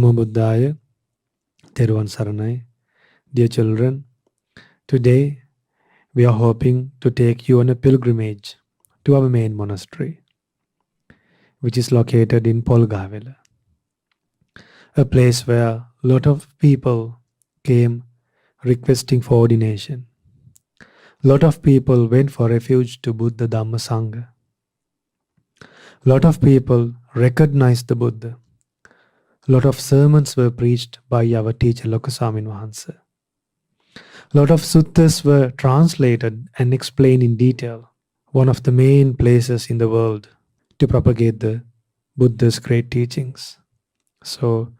Namo Buddhaya, Theravada Saranai. Dear children, today we are hoping to take you on a pilgrimage to our main monastery, which is located in Polgahawela, a place where a lot of people came requesting for ordination. A lot of people went for refuge to Buddha Dhamma Sangha. A lot of people recognized the Buddha. A lot of sermons were preached by our teacher Swaminwahansa. A lot of suttas were translated and explained in detail, one of the main places in the world to propagate the Buddha's great teachings. So,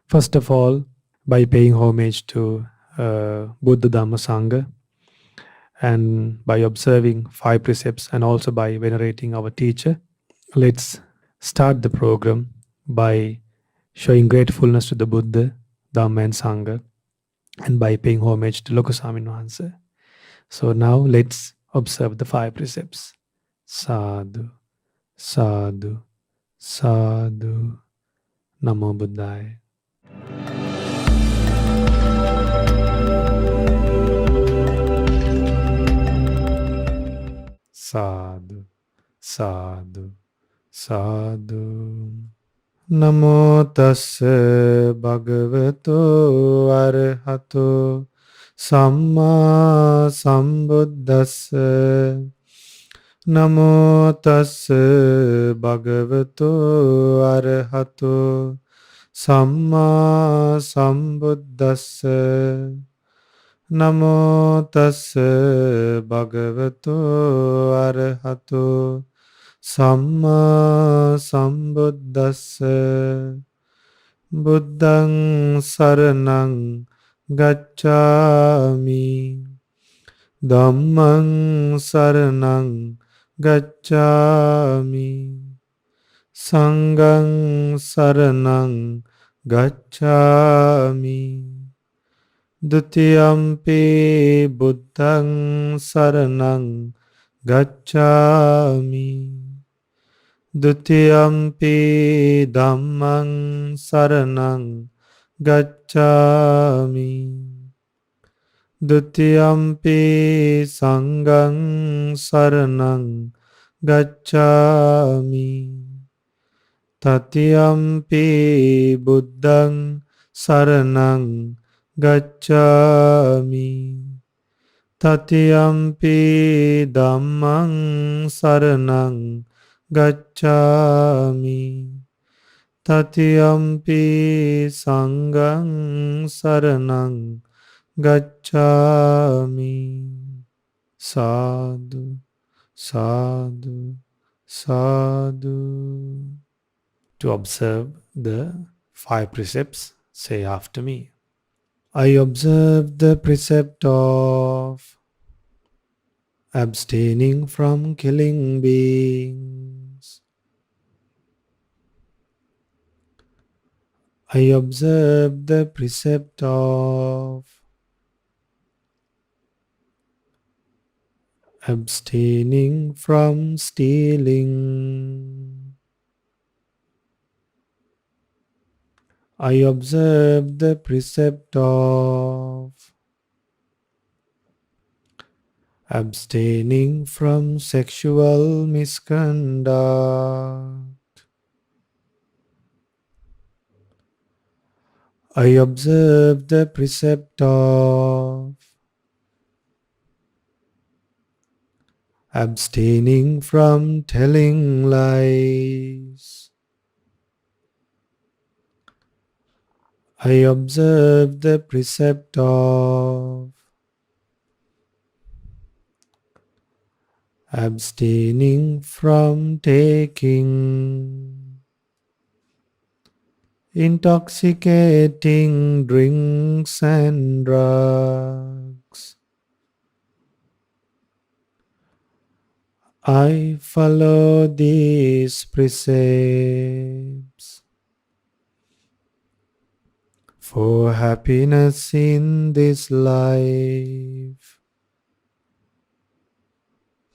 first of all, by paying homage to Buddha Dhamma Sangha and by observing 5 precepts and also by venerating our teacher, let's start the program by showing gratefulness to the Buddha, Dhamma and Sangha, and by paying homage to Swaminwahansa. So now let's observe the 5 precepts. Sadhu, sadhu, sadhu. Namo Buddhaya. Sadhu, sadhu, sadhu. Namo tassa bhagavato arahato samma sambuddhassa. Namo tassa bhagavato arahato samma sambuddhassa. Namo tassa bhagavato arahato Samma sambuddhassa. Buddhaṃ saranang gacchāmi. Dhammaṃ saranang gacchāmi. Sanghaṃ saranang gacchāmi. Dutiyampi buddhaṃ saranang gacchāmi. Dutiyampi dhammaṃ saranang gacchāmi. Dutiyampi sanghaṃ saranang gacchāmi. Tatiyampi buddhaṃ saranang gacchāmi. Tatiyampi dhammaṃ saranang gacchāmi. Tatiyampi sanghaṃ saranang gacchāmi. Sadhu, sadhu, sadhu. To observe the 5 precepts, say after me. I observe the precept of abstaining from killing beings. I observe the precept of abstaining from stealing. I observe the precept of abstaining from sexual misconduct. I observe the precept of abstaining from telling lies. I observe the precept of abstaining from taking intoxicating drinks and drugs. I follow these precepts for happiness in this life,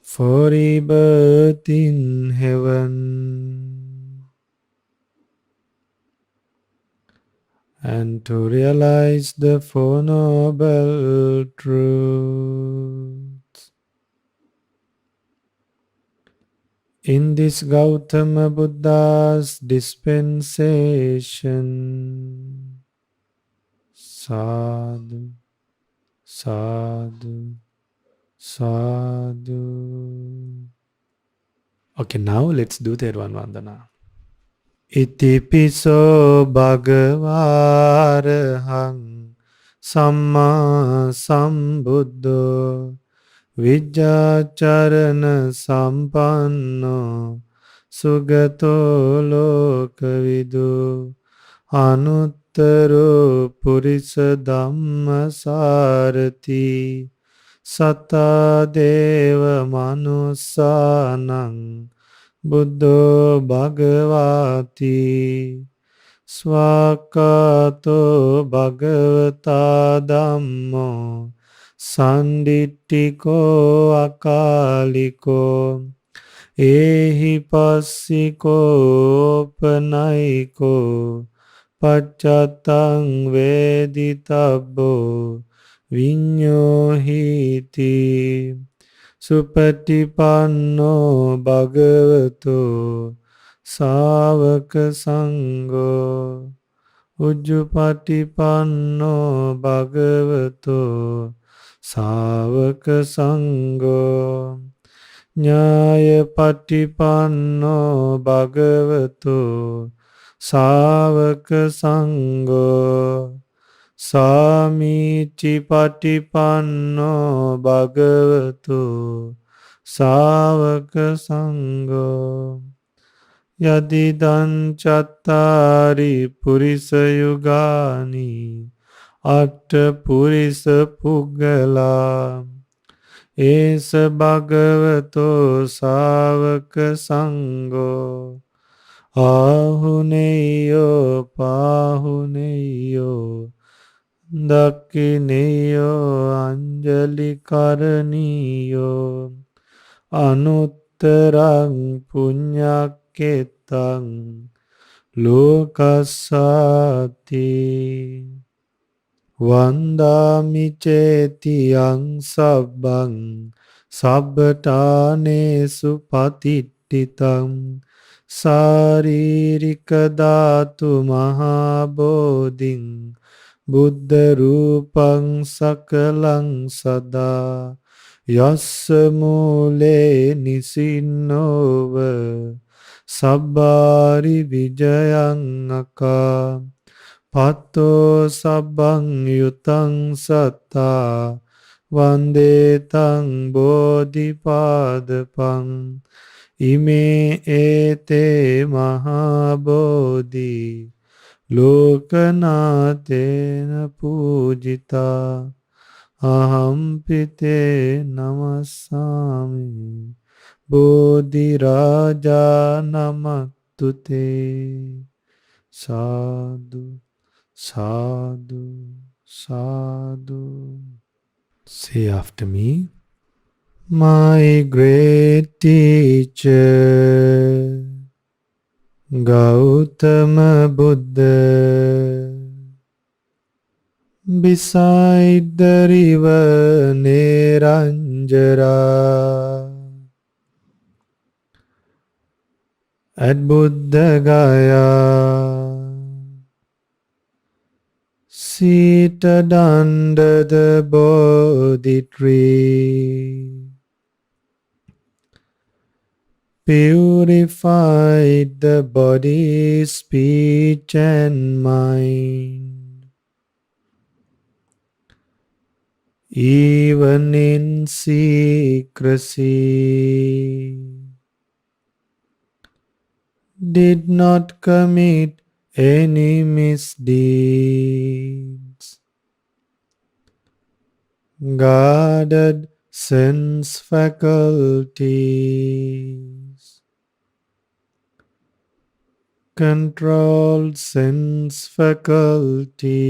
for rebirth in heaven. and to realize the Four Noble Truths. In this Gautama Buddha's dispensation, sadhu, sadhu, sadhu. Okay, now let's do Theravada Vandana. Itipiso bhagavarahang samma sambuddho vijjacharana sampanno sugato lokavidu anuttaro purisa dhamma sarati sata deva manusanang Buddho Bhagavati Swakato Bhagavata Dhammo Sanditiko Akaliko Ehi Passiko Panaiko Pachatang Veditabbo Vinyohiti Supatipanno Bhagavato Savaka Sangho Ujjupatipanno Bhagavato Savaka Sangho Nyaya Patipanno Bhagavato Savaka Sangho Samiti patipanno bhagavato savaka sangho yadidan chattari purisa yugani atta purisa puggala esa bhagavato savaka sangho ahuneyo pahuneyo Dakkineyo Anjali Karaniyo Anuttarang Punyaketang Lokasati Vandami Chetiyang Sabbang Sabbatane Supatittitam Saririka Dhatu Mahabodhing Buddha Rupang Sakalang Sada Yassa Mule Nisinova Sabbari Vijayang Aka Pato Sabbang Yutang Satta Vande Tang Bodhipadapang Ime Ete Mahabodhi Lokanatena pujita ahampite namasami bodhi raja namatute sadhu sadhu sadhu. Say after me. My great teacher Gautama Buddha beside the river Neranjara at Buddha Gaya, seated under the Bodhi Tree, purified the body, speech and mind, even in secrecy, did not commit any misdeeds, guarded sense faculties, controlled sense faculty.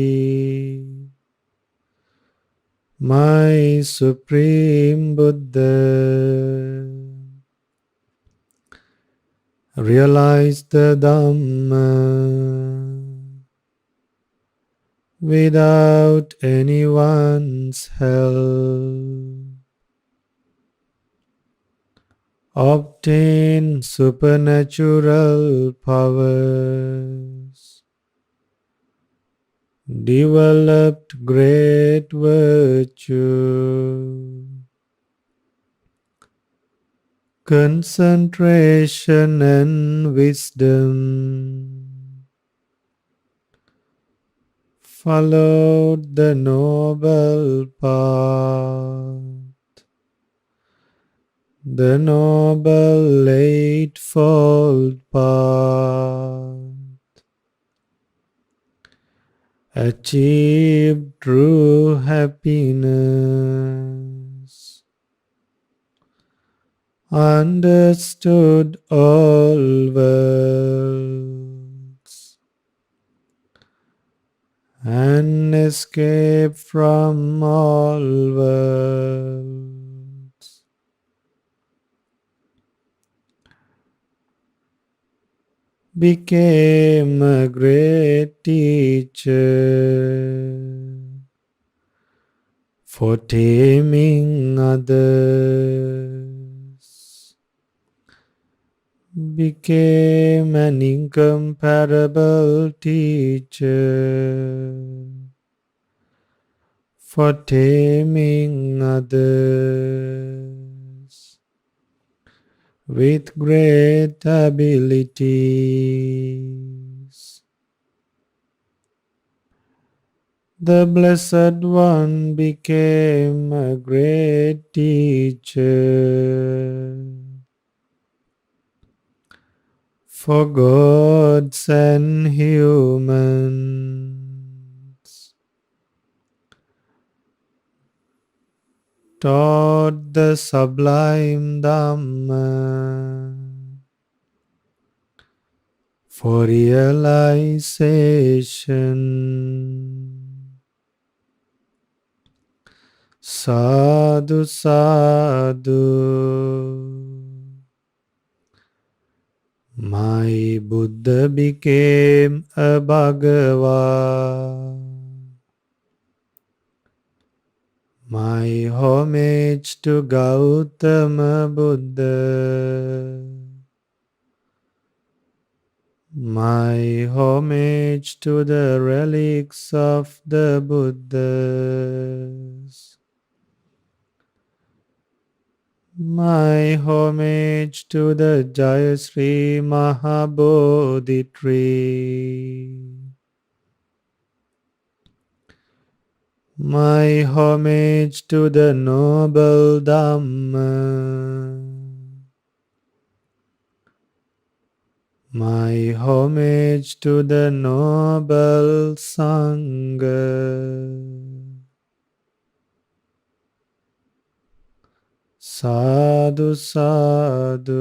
My Supreme Buddha realized the Dhamma without anyone's help. Obtain supernatural powers, developed great virtue, concentration and wisdom, followed the noble path, the noble eightfold path, achieved true happiness, understood all worlds, and escaped from all worlds. Became a great teacher for taming others, became an incomparable teacher for taming others with great abilities. The Blessed One became a great teacher for gods and humans, taught the sublime Dhamma for realization. Sadhu, sadhu. My Buddha became a Bhagava. My homage to Gautama Buddha. My homage to the relics of the Buddhas. My homage to the Jaya Sri Mahabodhi Tree. My homage to the noble Dhamma. My homage to the noble Sangha. Sadhu, sadhu.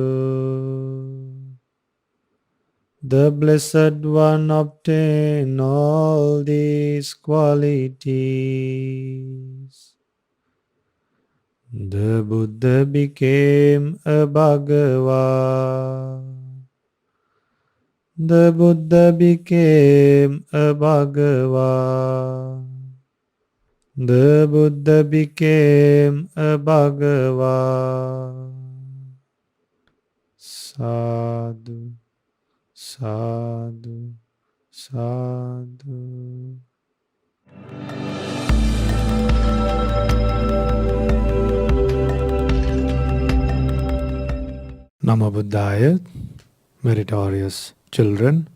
The Blessed One obtained all these qualities. The Buddha became a Bhagava. The Buddha became a Bhagava. The Buddha became a Bhagava. Sadhu, sadhu, sadhu. Namo Buddhaya, meritorious children.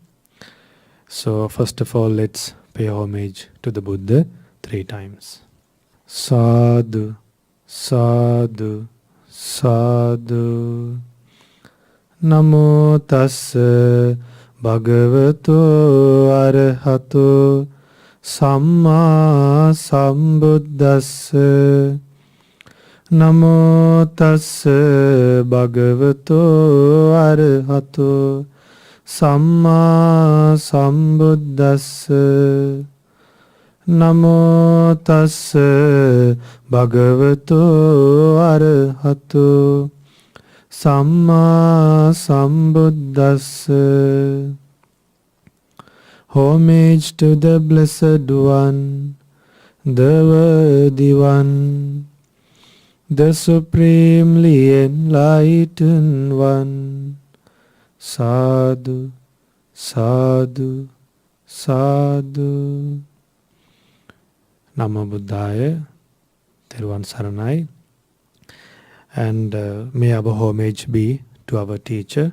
So first of all, let's pay homage to the Buddha 3 times. Sadhu, sadhu, sadhu. Namo tassa bhagavato arahato samma sambuddhassa. Namo tassa bhagavato arahato samma sambuddhassa. Namo tassa bhagavato arahato samma sambuddhassa. Homage to the Blessed One, the Worthy One, the Supremely Enlightened One. Sadhu, Sadhu, Sadhu. Namo Buddhaya, Theruvan Saranai. And may our homage be to our teacher,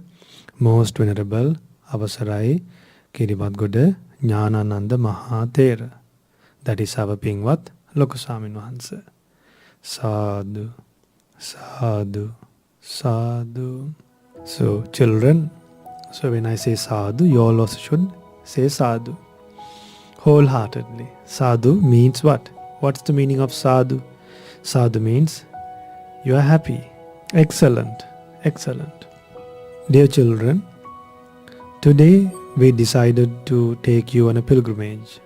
most venerable Avasarai Kiribathgoda Gnanananda Thero. That is our Pingvat Loka Swaminwahansa. Sadhu, Sadhu, Sadhu. So children, so when I say sadhu, you all also should say sadhu wholeheartedly. Sadhu means what? What's the meaning of sadhu? Sadhu means you are happy. Excellent, excellent. Dear children, today we decided to take you on a pilgrimage.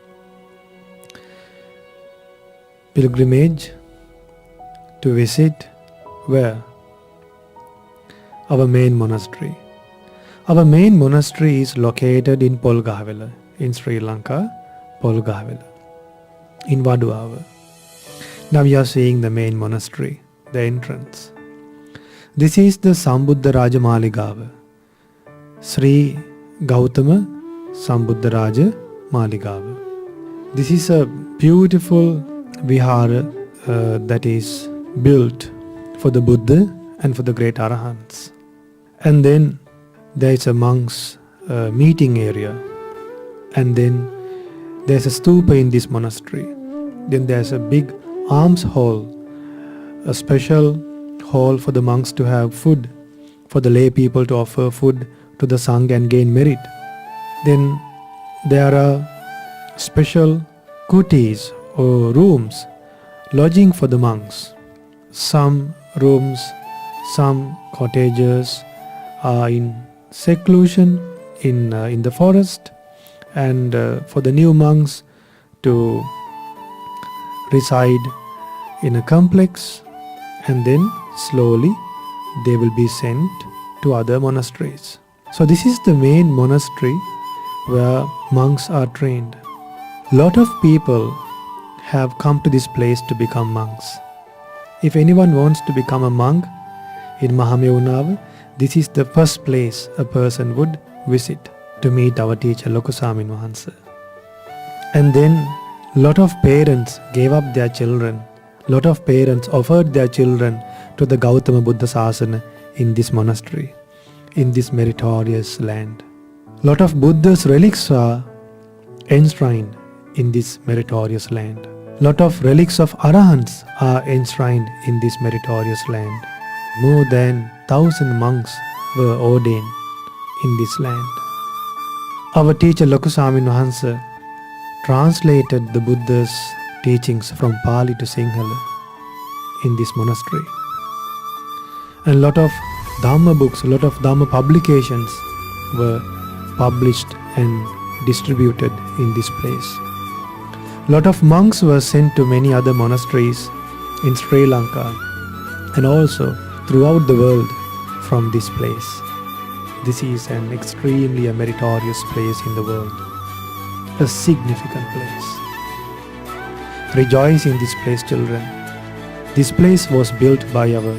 Pilgrimage to visit where? Our main monastery. Our main monastery is located in Polgahawela, in Sri Lanka, Polgahawela, in Vaduava. Now we are seeing the main monastery, the entrance. This is the Sambuddharaja Maligawa, Sri Gautama Sambuddharaja Maligawa. This is a beautiful vihara that is built for the Buddha and for the great Arahants. And then there is a monk's meeting area. And then there's a stupa in this monastery. Then there's a big alms hall, a special hall for the monks to have food, for the lay people to offer food to the Sangha and gain merit. Then there are special kutis or rooms, lodging for the monks. Some rooms, some cottages are in seclusion in the forest, and for the new monks to reside in a complex, and then slowly they will be sent to other monasteries. So this is the main monastery where monks are trained. Lot of people have come to this place to become monks. If anyone wants to become a monk in Mahamevnawa, this is the first place a person would visit to meet our teacher Loka Swaminwahansa. And then lot of parents gave up their children. Lot of parents offered their children to the Gautama Buddha Sasana in this monastery, in this meritorious land. Lot of Buddha's relics are enshrined in this meritorious land. Lot of relics of Arahants are enshrined in this meritorious land. More than 1,000 monks were ordained in this land. Our teacher Loka Swaminwahansa translated the Buddha's teachings from Pali to Sinhala in this monastery. And lot of Dhamma books, lot of Dhamma publications were published and distributed in this place. Lot of monks were sent to many other monasteries in Sri Lanka and also throughout the world from this place. This is an extremely meritorious place in the world, a significant place. Rejoice in this place, children. This place was built by our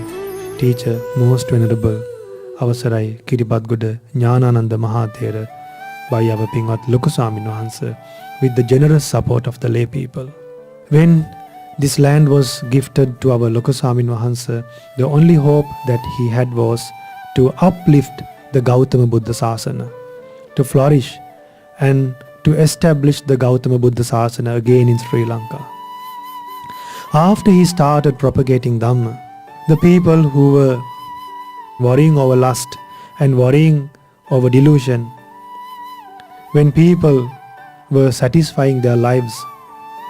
teacher, most venerable Avasarai Kiribathgoda Gnanananda Thero, by our Pingvat Loka Swaminwahansa, with the generous support of the lay people. When this land was gifted to our Loka Swaminwahansa, the only hope that he had was to uplift the Gautama Buddha Sasana, to flourish and to establish the Gautama Buddha Sasana again in Sri Lanka. After he started propagating Dhamma, the people who were worrying over lust and worrying over delusion, when people were satisfying their lives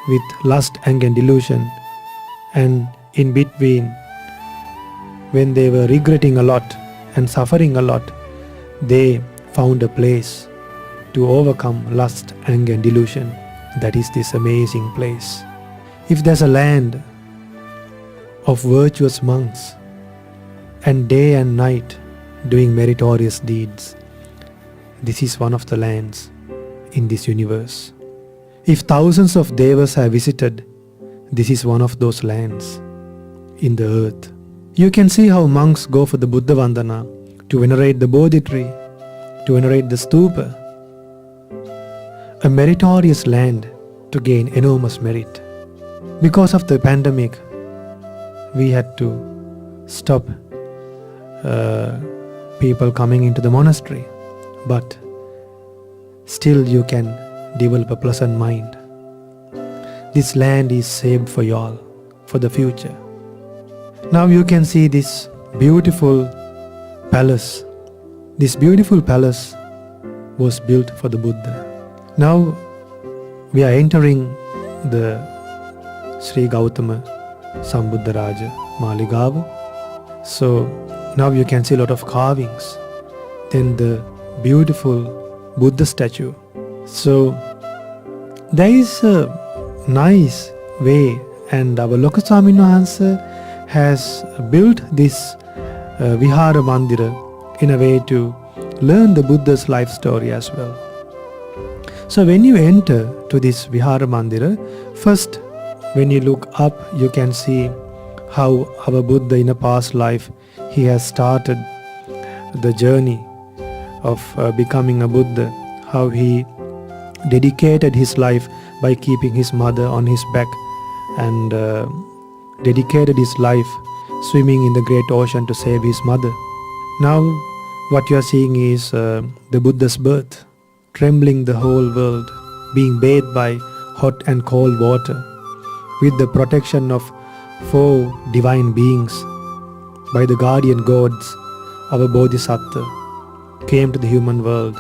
with lust, anger and delusion, and in between, when they were regretting a lot and suffering a lot, they found a place to overcome lust, anger and delusion. That is this amazing place. If there's a land of virtuous monks and day and night doing meritorious deeds, this is one of the lands in this universe. If thousands of devas have visited, this is one of those lands in the earth. You can see how monks go for the Buddha Vandana, to venerate the Bodhi tree, to venerate the stupa. A meritorious land to gain enormous merit. Because of the pandemic, we had to stop people coming into the monastery. But still you can develop a pleasant mind. This land is saved for you all, for the future. Now you can see this beautiful palace. This beautiful palace was built for the Buddha. Now we are entering the Sri Gautama Sambuddharaja Maligawa. So now you can see a lot of carvings. Then the beautiful Buddha statue. So there is a nice way, and our Swaminwahansa has built this Vihara Mandira in a way to learn the Buddha's life story as well. So when you enter to this Vihara Mandira, first when you look up, you can see how our Buddha in a past life, he has started the journey of becoming a Buddha, how he dedicated his life by keeping his mother on his back and dedicated his life swimming in the great ocean to save his mother. Now what you are seeing is the Buddha's birth, trembling the whole world, being bathed by hot and cold water, with the protection of 4 divine beings. By the guardian gods, our Bodhisattva came to the human world.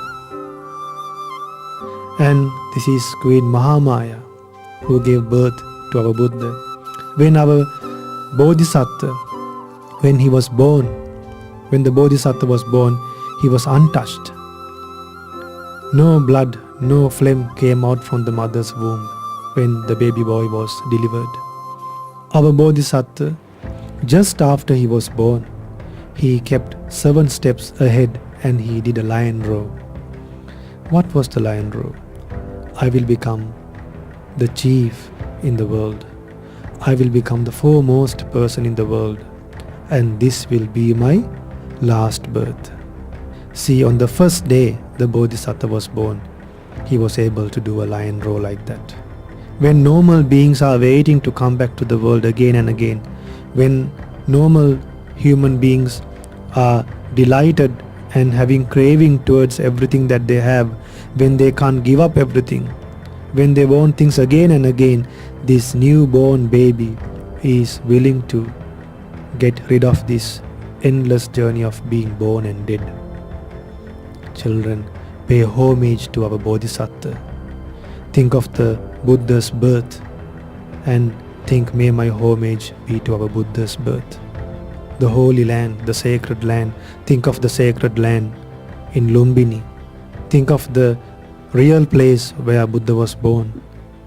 And this is Queen Mahamaya who gave birth to our Buddha. When our Bodhisattva, when he was born, when the Bodhisattva was born, he was untouched. No blood, no phlegm came out from the mother's womb when the baby boy was delivered. Our Bodhisattva, just after he was born, he kept 7 steps ahead and he did a lion roar. What was the lion roar? I will become the chief in the world. I will become the foremost person in the world, and this will be my last birth. See, on the first day the Bodhisattva was born, he was able to do a lion roar like that. When normal beings are waiting to come back to the world again and again, when normal human beings are delighted and having craving towards everything that they have, when they can't give up everything, when they want things again and again, this newborn baby is willing to get rid of this endless journey of being born and dead. Children, pay homage to our Bodhisattva. Think of the Buddha's birth and think, may my homage be to our Buddha's birth. The holy land, the sacred land. Think of the sacred land in Lumbini. Think of the real place where Buddha was born.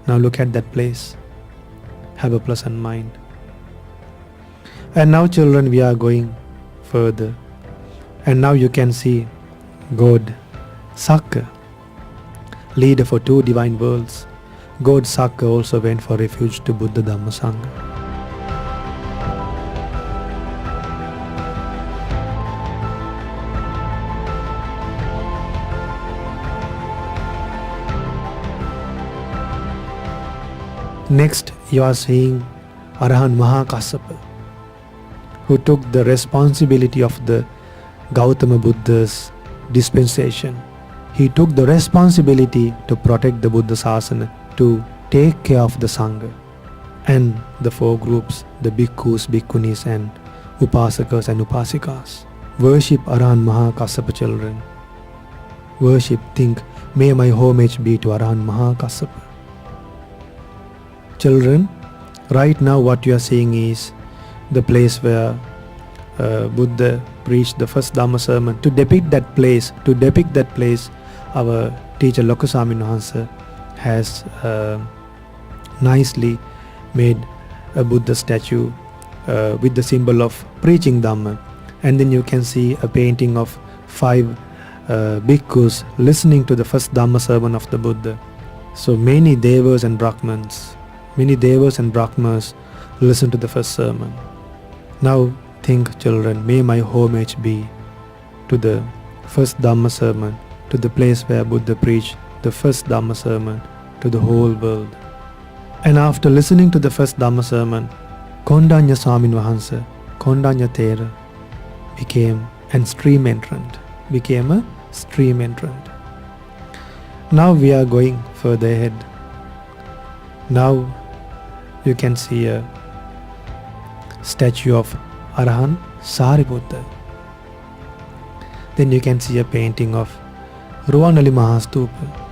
Now look at that place. Have a pleasant mind. And now children, we are going further. And now you can see God Sakka, leader for 2 divine worlds. God Sakka also went for refuge to Buddha Dhamma Sangha. Next, you are seeing Arahant Mahakassapa, who took the responsibility of the Gautama Buddha's dispensation. He took the responsibility to protect the Buddha Sasana, to take care of the Sangha and the 4 groups, the Bhikkhus, Bhikkhunis and Upasakas and Upasikas. Worship Arahant Mahakassapa, children. Worship, think, may my homage be to Arahant Mahakassapa. Children, right now what you are seeing is the place where Buddha preached the first Dhamma sermon. To depict that place, our teacher Swaminwahansa has nicely made a Buddha statue with the symbol of preaching Dhamma. And then you can see a painting of 5 bhikkhus listening to the first Dhamma sermon of the Buddha. So many devas and brahmins, many devas and brahmas listen to the first sermon. Now think, children, may my homage be to the first Dhamma sermon, to the place where Buddha preached the first Dhamma sermon to the whole world. And after listening to the first Dhamma sermon, Kondanya Swaminwahansa, Kondanya Thero became a stream entrant. Now we are going further ahead. Now you can see a statue of Arahant Sariputta. Then you can see a painting of Ruwanali Mahastupa.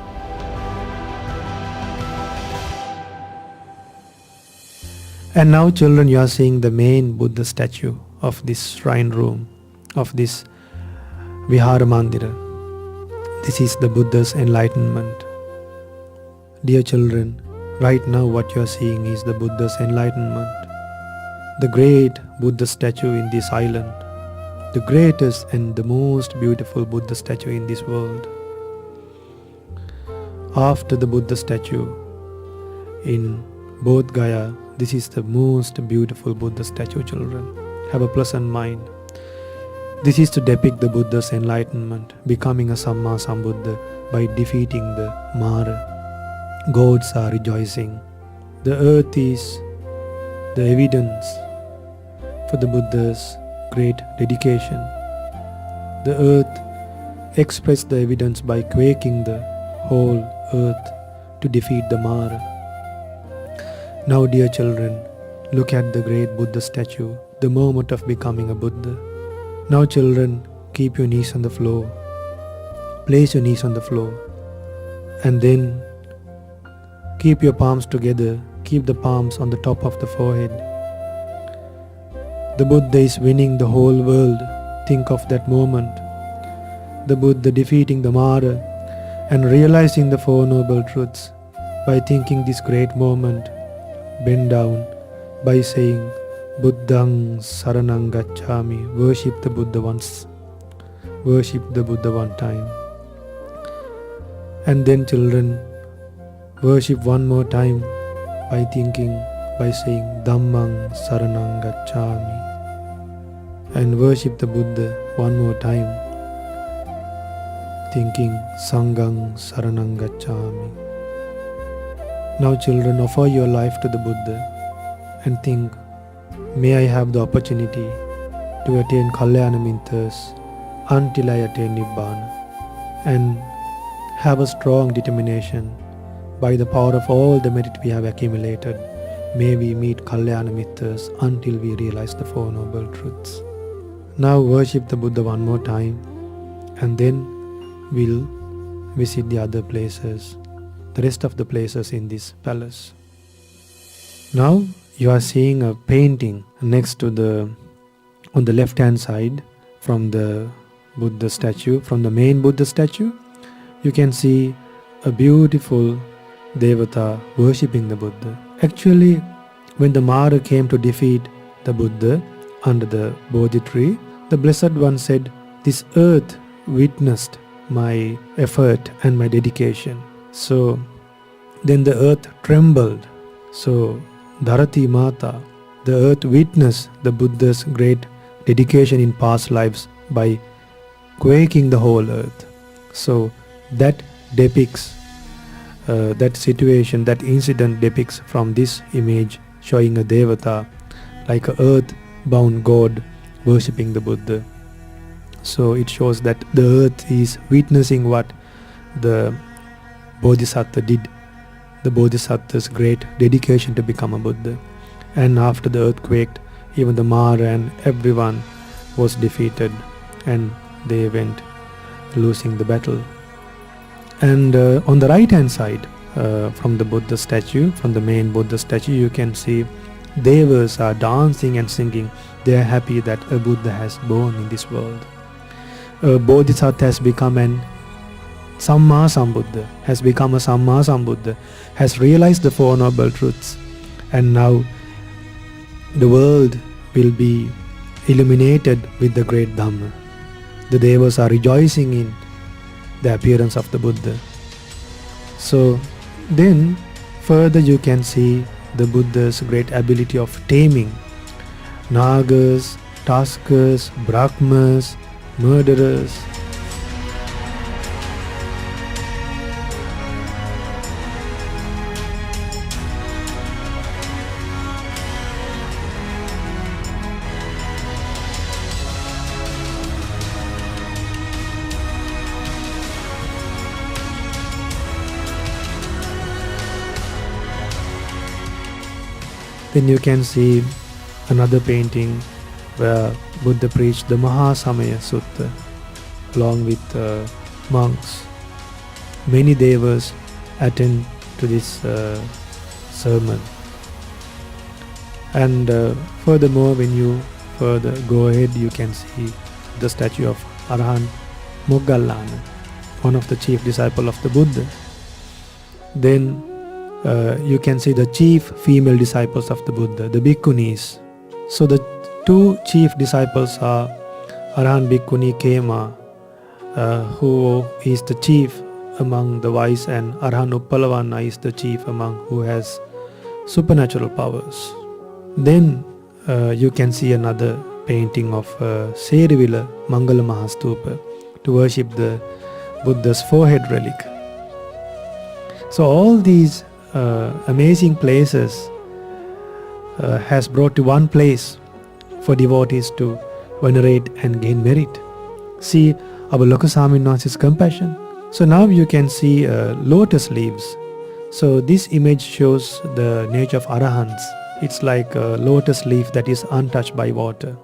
And now, children, you are seeing the main Buddha statue of this shrine room, of this Vihara Mandira. This is the Buddha's enlightenment. Dear children, right now what you are seeing is the Buddha's enlightenment. The great Buddha statue in this island. The greatest and the most beautiful Buddha statue in this world. After the Buddha statue in Bodh Gaya, this is the most beautiful Buddha statue, children. Have a pleasant mind. This is to depict the Buddha's enlightenment, becoming a Samma Sambuddha by defeating the Mara. Gods are rejoicing. The earth is the evidence for the Buddha's great dedication. The earth expressed the evidence by quaking the whole earth to defeat the Mara. Now, dear children, look at the great Buddha statue, the moment of becoming a Buddha. Now, children, keep your knees on the floor. Place your knees on the floor. And then keep your palms together. Keep the palms on the top of the forehead. The Buddha is winning the whole world. Think of that moment. The Buddha defeating the Mara and realizing the Four Noble Truths by thinking this great moment. Bend down by saying Buddhang Saranang Gacchami. Worship the Buddha once. Worship the Buddha one time. And then, children, worship one more time by thinking, by saying Dhammang Saranang Gacchami. And worship the Buddha one more time, thinking Sanghang Saranang Gacchami. Now, children, offer your life to the Buddha and think, may I have the opportunity to attain Kalyana Mithas until I attain Nibbana, and have a strong determination by the power of all the merit we have accumulated. May we meet Kalyana Mithas until we realize the Four Noble Truths. Now worship the Buddha one more time, and then we'll visit the other places, the rest of the places in this palace. Now you are seeing a painting next to on the left hand side from the Buddha statue, from the main Buddha statue. You can see a beautiful Devata worshipping the Buddha. Actually, when the Mara came to defeat the Buddha under the Bodhi tree, the Blessed One said, "This earth witnessed my effort and my dedication." So then the earth trembled. So Dharati Mata, the earth witnessed the Buddha's great dedication in past lives by quaking the whole earth. So that depicts that situation, that incident depicts from this image, showing a Devata like a earth-bound god worshipping the Buddha. So it shows that the earth is witnessing what the Bodhisattva did, the Bodhisattva's great dedication to become a Buddha. And after the earth quaked, even the Mara and everyone was defeated, and they went losing the battle. And on the right hand side, from the Buddha statue, from the main Buddha statue, you can see Devas are dancing and singing. They are happy that a Buddha has born in this world. A Bodhisattva has become an Samma Sambuddha, has become a Samma Sambuddha, has realized the Four Noble Truths, and now the world will be illuminated with the great Dhamma. The Devas are rejoicing in the appearance of the Buddha. So then further you can see the Buddha's great ability of taming Nagas, Taskers, Brahmas, murderers. Then you can see another painting where Buddha preached the Mahasamaya Sutta along with monks. Many devas attend to this sermon. And furthermore, when you further go ahead, you can see the statue of Arahant Moggallana, one of the chief disciples of the Buddha. Then you can see the chief female disciples of the Buddha, the Bhikkhunis. So the two chief disciples are Arahant Bhikkhuni Kema, who is the chief among the wise, and Arahant Uppalavana is the chief among who has supernatural powers. Then you can see another painting of Serivila Mangala Mahastupa to worship the Buddha's forehead relic. So all these amazing places has brought to one place for devotees to venerate and gain merit. See our Swaminwahansa's compassion. So now you can see lotus leaves. So this image shows the nature of Arahants. It's like a lotus leaf that is untouched by water.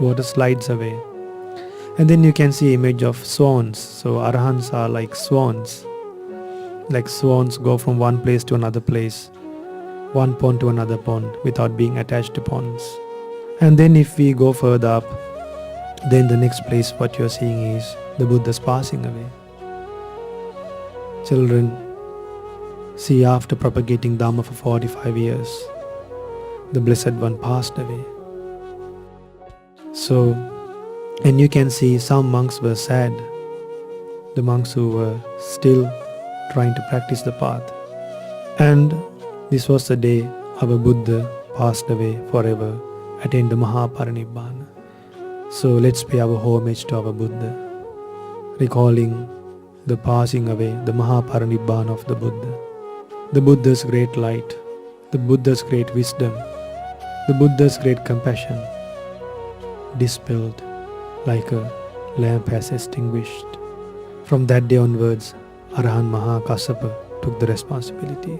Water slides away. And then you can see image of swans. So Arahants are like swans. Like swans go from one place to another place, one pond to another pond without being attached to ponds. And then if we go further up, then the next place what you're seeing is the Buddha's passing away. Children, see, after propagating Dhamma for 45 years, the Blessed One passed away. So, and you can see some monks were sad, the monks who were still trying to practice the path. And this was the day our Buddha passed away forever, attained the Mahaparinibbana. So let's pay our homage to our Buddha, recalling the passing away, the Mahaparinibbana of the Buddha, the Buddha's great light, the Buddha's great wisdom, the Buddha's great compassion, dispelled like a lamp has extinguished. From that day onwards, Arahant Mahakassapa took the responsibility.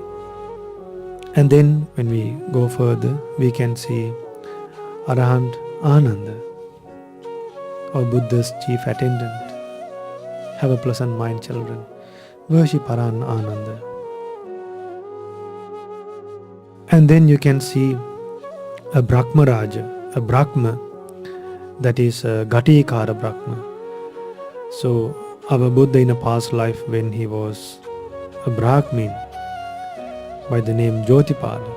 And then when we go further, we can see Arahant Ananda, our Buddha's chief attendant. Have a pleasant mind, children. Worship Arahant Ananda. And then you can see a Brahma Raja, a Brahma, that is a Ghatikara Brahma. So our Buddha in a past life, when he was a Brahmin by the name Jyotipada,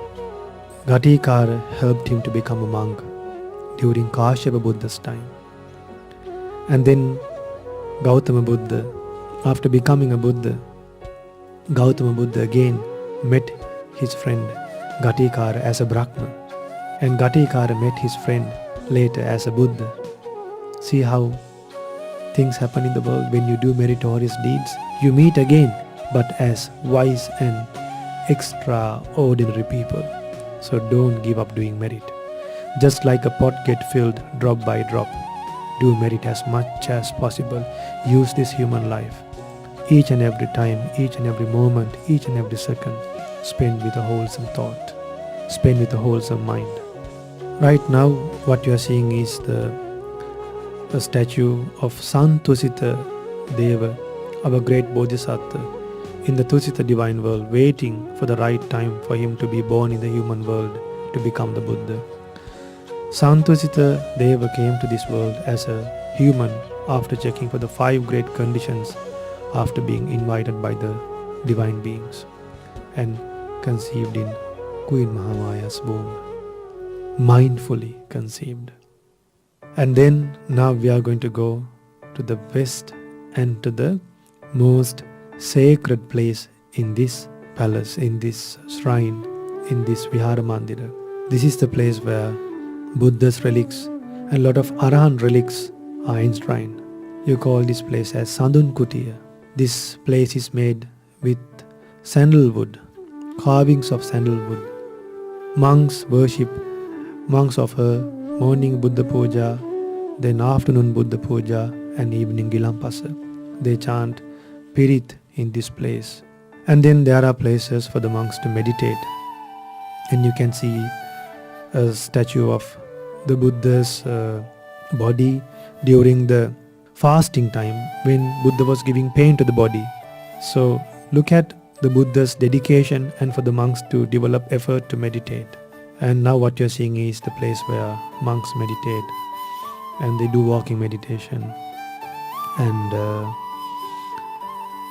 Ghatikara helped him to become a monk during Kashyapa Buddha's time. And then Gautama Buddha, after becoming a Buddha, Gautama Buddha again met his friend Ghatikara as a Brahma, and Ghatikara met his friend later as a Buddha. See how things happen in the world. When you do meritorious deeds, you meet again, but as wise and extraordinary people. So don't give up doing merit. Just like a pot get filled drop by drop, do merit as much as possible. Use this human life. Each and every time, each and every moment, each and every second, spend with a wholesome thought. Spend with a wholesome mind. Right now, what you are seeing is a statue of Santusita Deva, our great Bodhisattva, in the Tusita divine world, waiting for the right time for him to be born in the human world to become the Buddha. Santusita Deva came to this world as a human after checking for the 5 great conditions after being invited by the divine beings and conceived in Queen Mahamaya's womb. Mindfully conceived. And then now we are going to go to the west and to the most sacred place in this palace, in this shrine, in this Vihara Mandira. This is the place where Buddha's relics and a lot of Arahant relics are enshrined. You call this place as Sandun Kutiya. This place is made with sandalwood, carvings of sandalwood. Monks offer morning Buddha Puja, then afternoon Buddha Puja and evening Gilampasa. They chant Pirith in this place. And then there are places for the monks to meditate. And you can see a statue of the Buddha's body during the fasting time when Buddha was giving pain to the body. So look at the Buddha's dedication and for the monks to develop effort to meditate. And now what you're seeing is the place where monks meditate and they do walking meditation and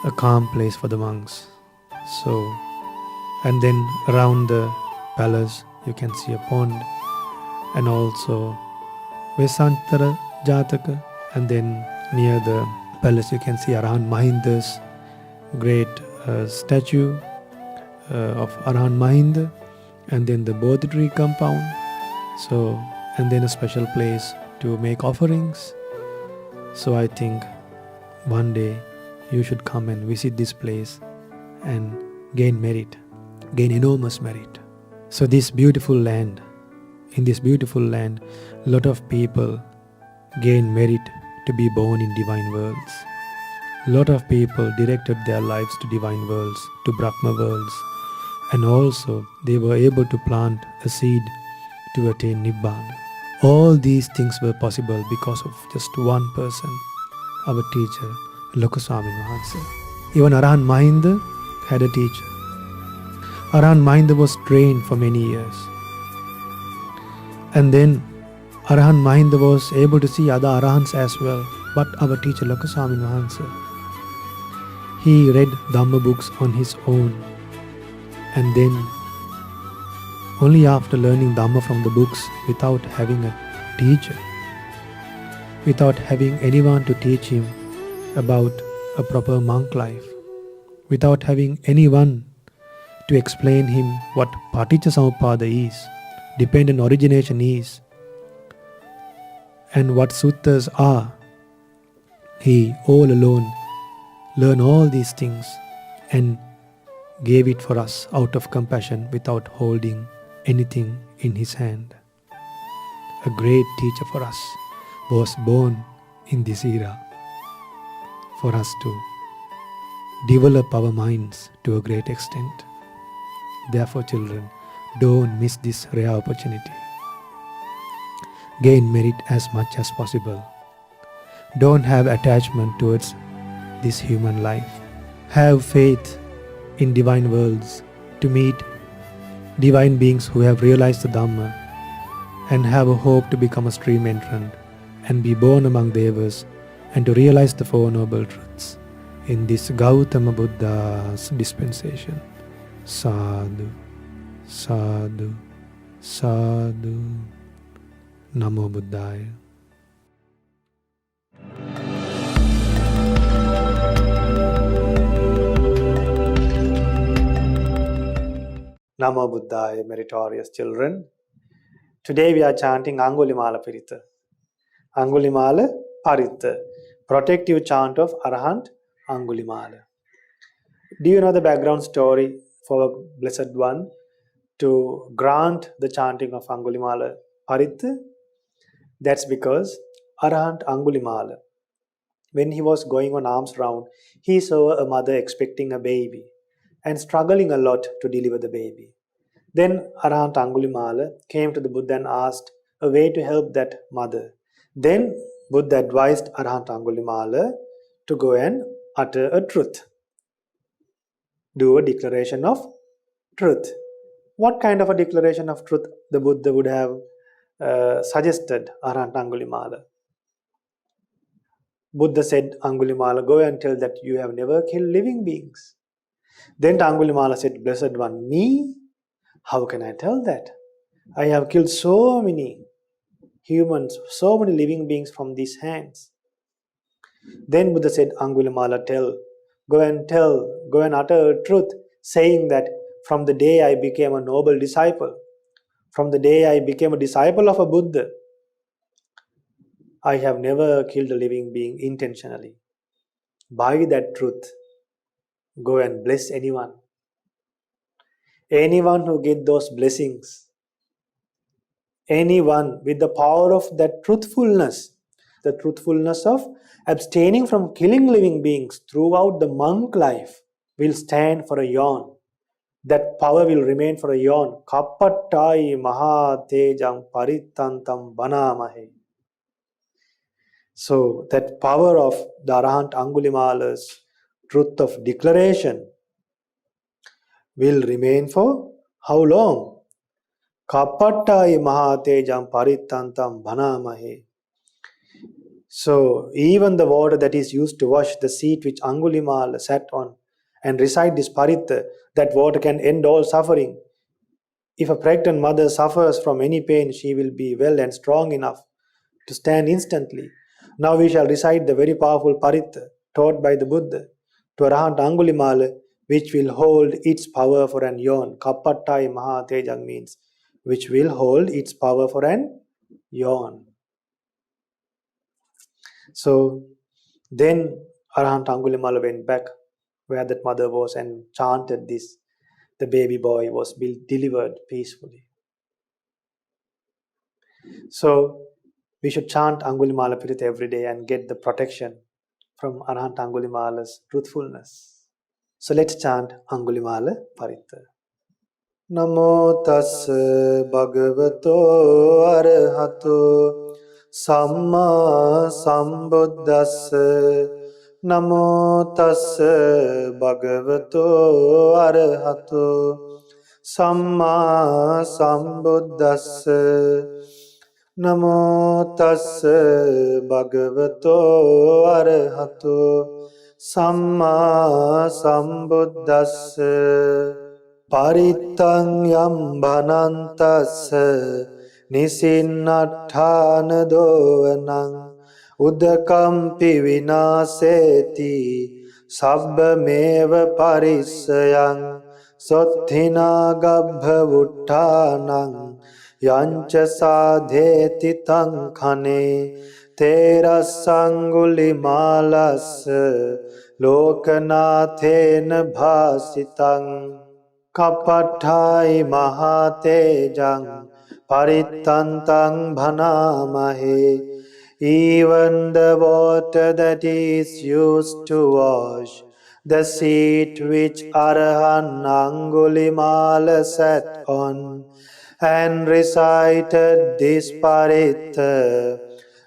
a calm place for the monks. So, and then around the palace you can see a pond and also Vesantara Jataka, and then near the palace you can see Arahant Mahinda's great statue of Arahant Mahinda, and then the Bodhi Tree compound. So, and then a special place to make offerings. So I think one day you should come and visit this place and gain merit, gain enormous merit. So this beautiful land, in this beautiful land, a lot of people gain merit to be born in divine worlds. A lot of people directed their lives to divine worlds, to Brahma worlds, and also they were able to plant a seed to attain Nibbana. All these things were possible because of just one person, our teacher, Swaminwahansa. Even Arahant Mahinda had a teacher. Arahant Mahinda was trained for many years. And then Arahant Mahinda was able to see other Arahants as well. But our teacher, Swaminwahansa, he read Dhamma books on his own. And then only after learning Dhamma from the books without having a teacher, without having anyone to teach him about a proper monk life, without having anyone to explain him what Paticcasamuppada is, dependent origination is, and what suttas are, he all alone learned all these things and gave it for us out of compassion without holding anything in his hand. A great teacher for us was born in this era for us to develop our minds to a great extent. Therefore, children, don't miss this rare opportunity. Gain merit as much as possible. Don't have attachment towards this human life. Have faith in divine worlds to meet divine beings who have realized the Dhamma and have a hope to become a stream entrant and be born among Devas and to realize the Four Noble Truths in this Gautama Buddha's dispensation. Sadhu, sadhu, sadhu. Namo Buddhaya. Namo Buddhaya, meritorious children. Today we are chanting Angulimala Pirith. Angulimala Pirith, protective chant of Arahant Angulimala. Do you know the background story for Blessed One to grant the chanting of Angulimala Pirith? That's because Arahant Angulimala, when he was going on alms round, he saw a mother expecting a baby and struggling a lot to deliver the baby. Then Arahant Angulimala came to the Buddha and asked a way to help that mother. Then Buddha advised Arahant Angulimala to go and utter a truth. Do a declaration of truth. What kind of a declaration of truth the Buddha would have suggested Arahant Angulimala? Buddha said, Angulimala, go and tell that you have never killed living beings. Then Angulimala said, Blessed One, me? How can I tell that? I have killed so many humans, so many living beings from these hands. Then Buddha said, Angulimala, tell go and utter truth, saying that from the day I became a noble disciple, from the day I became a disciple of a Buddha, I have never killed a living being intentionally. By that truth, go and bless anyone. Anyone who get those blessings, anyone with the power of that truthfulness, the truthfulness of abstaining from killing living beings throughout the monk life, will stand for a yawn. That power will remain for a yawn. Kapattai maha tejam parittantam banamahe. So that power of the Arahant Angulimala's truth of declaration will remain for how long? Kapattai mahatejam parittantam bhanamahe. So even the water that is used to wash the seat which Angulimala sat on and recite this paritha, that water can end all suffering. If a pregnant mother suffers from any pain, she will be well and strong enough to stand instantly. Now we shall recite the very powerful paritha taught by the Buddha to Arahant Angulimala, which will hold its power for an yawn. Kapattai mahatejam means which will hold its power for an yawn. So then Arahant Angulimala went back where that mother was and chanted this. The baby boy was delivered peacefully. So we should chant Angulimala Pirith every day and get the protection from Arahant Angulimala's truthfulness. So let's chant Angulimala Pirith. Namo tassa bhagavato arahato samma sambuddhassa. Namo tassa bhagavato arahato samma sambuddhassa. Namo tassa bhagavato arahato samma sambuddhassa. Parittang yam bhanantassa nisinnattana dovanang udakampi vinaseti sabbameva parissayang sotthina gabha vuttanang yancha sadheti tang khane terassangulimalassa lokanathena bhasitang. Kapattai mahatejam parittantang bhanamahe. Even the water that is used to wash the seat which Arahant Angulimala sat on and recited this paritha,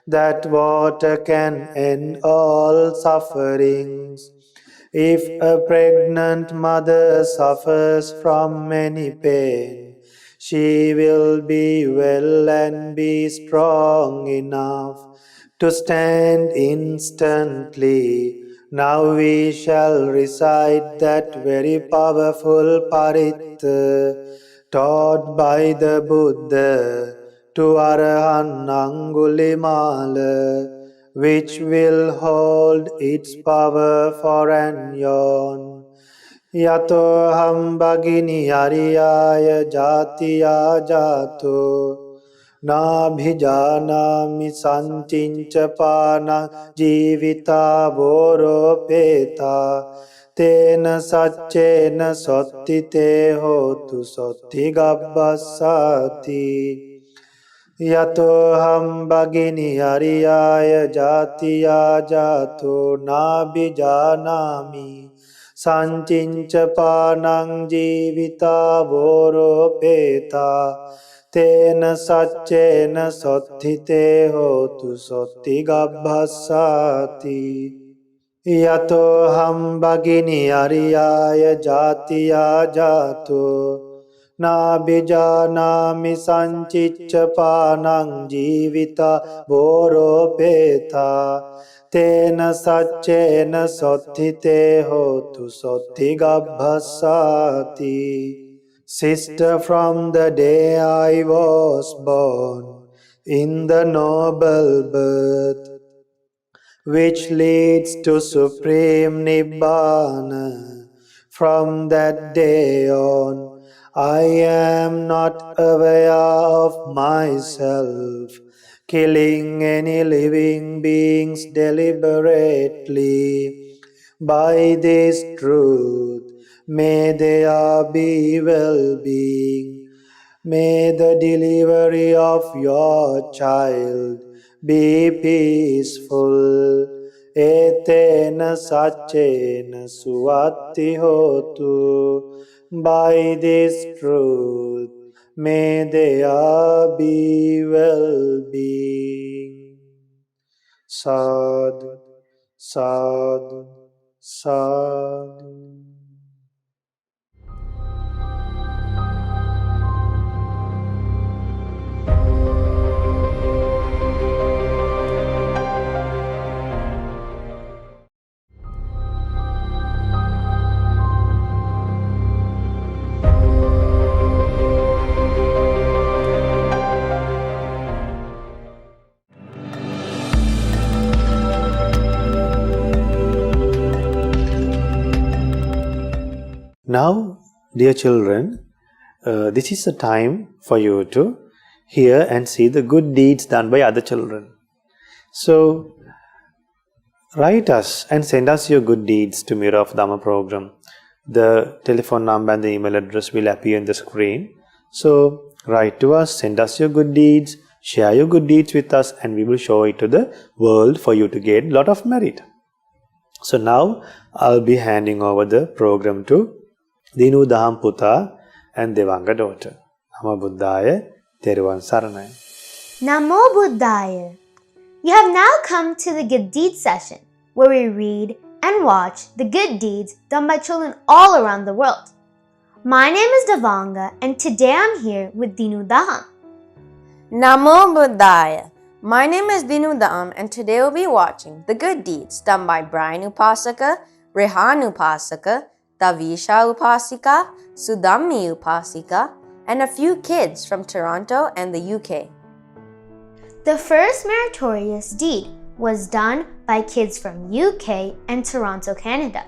that water can end all sufferings. If a pregnant mother suffers from any pain, she will be well and be strong enough to stand instantly. Now we shall recite that very powerful paritha taught by the Buddha to Arahant Angulimala, which will hold its power for an yawn. Yato ham bhagini ariyaya jatiya jato nabhijanami santincha pana jivita voropeta tena saccena sottite hotu sotti gabbasati. Yato ham bhagini ariyaya jatiya jato nabhijanami sancinca panang jivita voropeta tena saccena sottite hotu sotti gabbasati. Yato ham bhagini ariyaya jatiya jato nabhijanami sancicca panang jivita voropeta tena saccena sottite hotu sotti gabbasati. Sister, from the day I was born in the noble birth, which leads to supreme Nibbana. From that day on, I am not aware of myself killing any living beings deliberately. By this truth, may there be well-being. May the delivery of your child be peaceful. Etena sachena suvatti hotu. By this truth, may there be well-being. Sadhu, sadhu, sadhu. Now, dear children, this is the time for you to hear and see the good deeds done by other children. So, write us and send us your good deeds to Mirror of Dhamma program. The telephone number and the email address will appear on the screen. So, write to us, send us your good deeds, share your good deeds with us, and we will show it to the world for you to gain a lot of merit. So now, I'll be handing over the program to Dinu Daham Puta and Devanga daughter. Namo Buddhaya, Theruvan Saranai. Namo Buddhaya. You have now come to the Good Deeds session, where we read and watch the good deeds done by children all around the world. My name is Devanga, and today I'm here with Dinu Daham. Namo Buddhaya. My name is Dinu Daham, and today we'll be watching the good deeds done by Brian Upasaka, Rehan Upasaka, Davisha Upasika, Sudhammi Upasika, and a few kids from Toronto and the UK. The first meritorious deed was done by kids from UK and Toronto, Canada.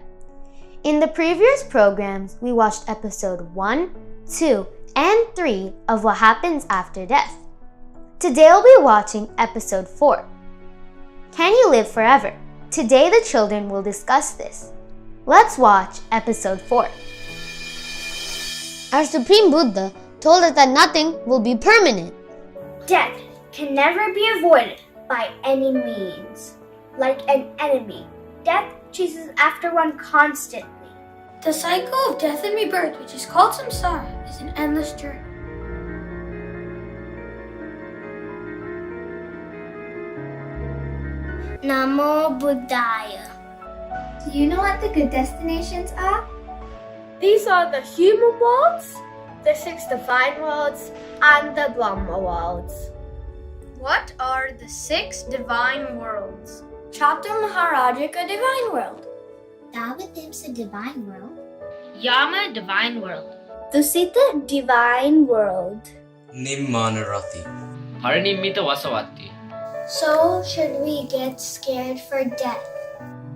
In the previous programs, we watched episode 1, 2, and 3 of What Happens After Death. Today we'll be watching episode 4. Can you live forever? Today the children will discuss this. Let's watch episode 4. Our Supreme Buddha told us that nothing will be permanent. Death can never be avoided by any means. Like an enemy, death chases after one constantly. The cycle of death and rebirth, which is called samsara, is an endless journey. Namo Buddhaya. Do you know what the good destinations are? These are the human worlds, the 6 divine worlds, and the Dhamma worlds. What are the 6 divine worlds? Chapter Maharajika Divine World, Davatimsa Divine World, Yama Divine World, Dusita Divine World, Nimmanarathi, Paranimmita Vasavatti. So, should we get scared for death?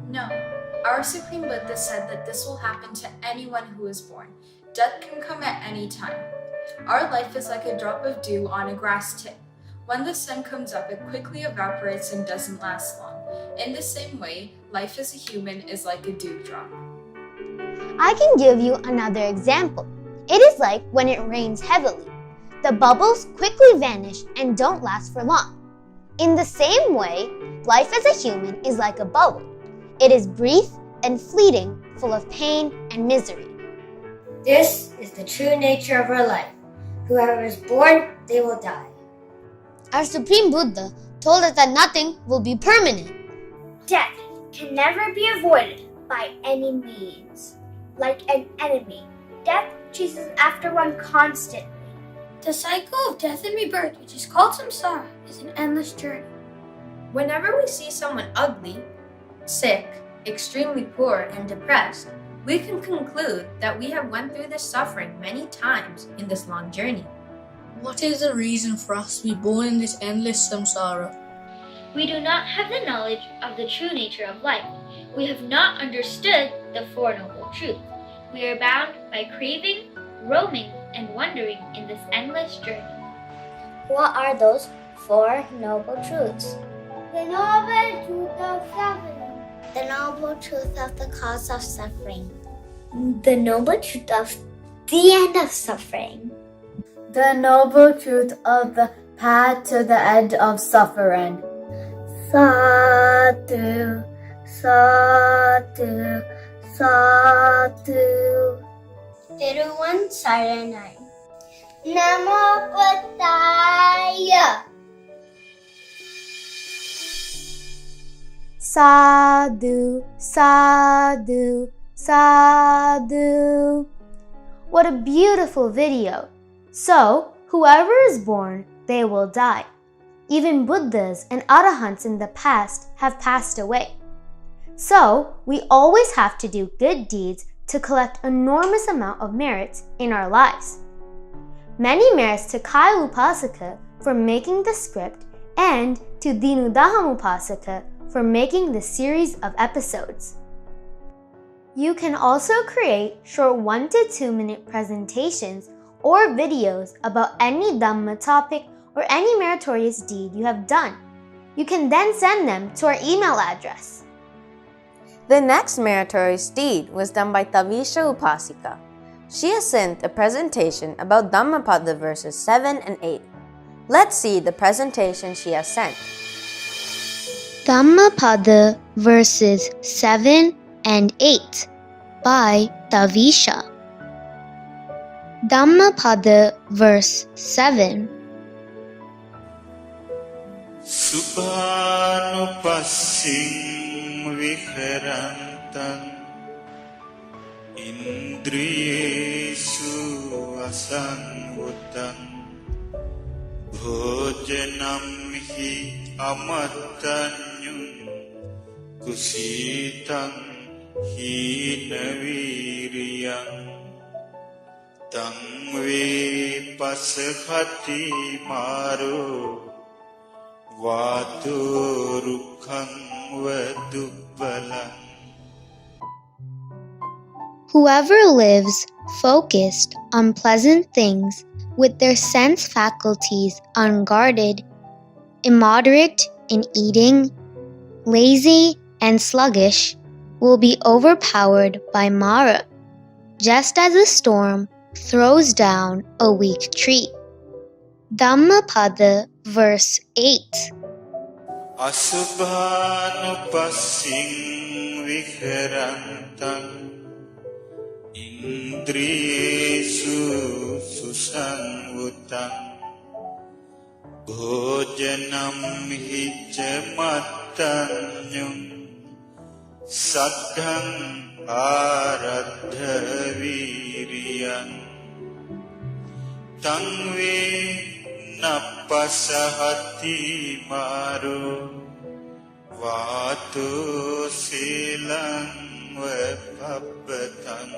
No. Our Supreme Buddha said that this will happen to anyone who is born. Death can come at any time. Our life is like a drop of dew on a grass tip. When the sun comes up, it quickly evaporates and doesn't last long. In the same way, life as a human is like a dewdrop. I can give you another example. It is like when it rains heavily. The bubbles quickly vanish and don't last for long. In the same way, life as a human is like a bubble. It is brief and fleeting, full of pain and misery. This is the true nature of our life. Whoever is born, they will die. Our Supreme Buddha told us that nothing will be permanent. Death can never be avoided by any means. Like an enemy, death chases after one constantly. The cycle of death and rebirth, which is called samsara, is an endless journey. Whenever we see someone ugly, sick, extremely poor, and depressed, we can conclude that we have went through this suffering many times in this long journey. What is the reason for us to be born in this endless samsara? We do not have the knowledge of the true nature of life. We have not understood the Four Noble Truths. We are bound by craving, roaming, and wandering in this endless journey. What are those Four Noble Truths? The noble truth of suffering. The noble truth of the cause of suffering. The noble truth of the end of suffering. The noble truth of the path to the end of suffering. Sadhu, sadhu, sadhu. Thiruvan Saranai. Namo Buddhaya. Sadhu, sadhu, sadhu. What a beautiful video. So, whoever is born, they will die. Even Buddhas and Arahants in the past have passed away. So, we always have to do good deeds to collect enormous amount of merits in our lives. Many merits to Kaya Upasaka for making the script and to Dinu Daham Upasaka for making the series of episodes. You can also create short 1 to 2 minute presentations or videos about any Dhamma topic or any meritorious deed you have done. You can then send them to our email address. The next meritorious deed was done by Tavisha Upasika. She has sent a presentation about Dhammapada verses 7 and 8. Let's see the presentation she has sent. Dhammapada verses 7 and 8 by Tavisha. Dhammapada verse 7. Subhanupassim viharantam indriyesu asanvutam bhojanam hi amatanyum kusitam hinaviriyam tangve pasahati maro vaturukham vadubbalam. Whoever lives focused on pleasant things with their sense faculties unguarded, immoderate in eating, lazy and sluggish, will be overpowered by Mara, just as a storm throws down a weak tree. Dhammapada verse 8. Asubhanupassim viharantam indriyesu susanvutam bhojanam hiccamatanyum saddham aradha viriyam tangve napasahati maro vato silam vapapatam.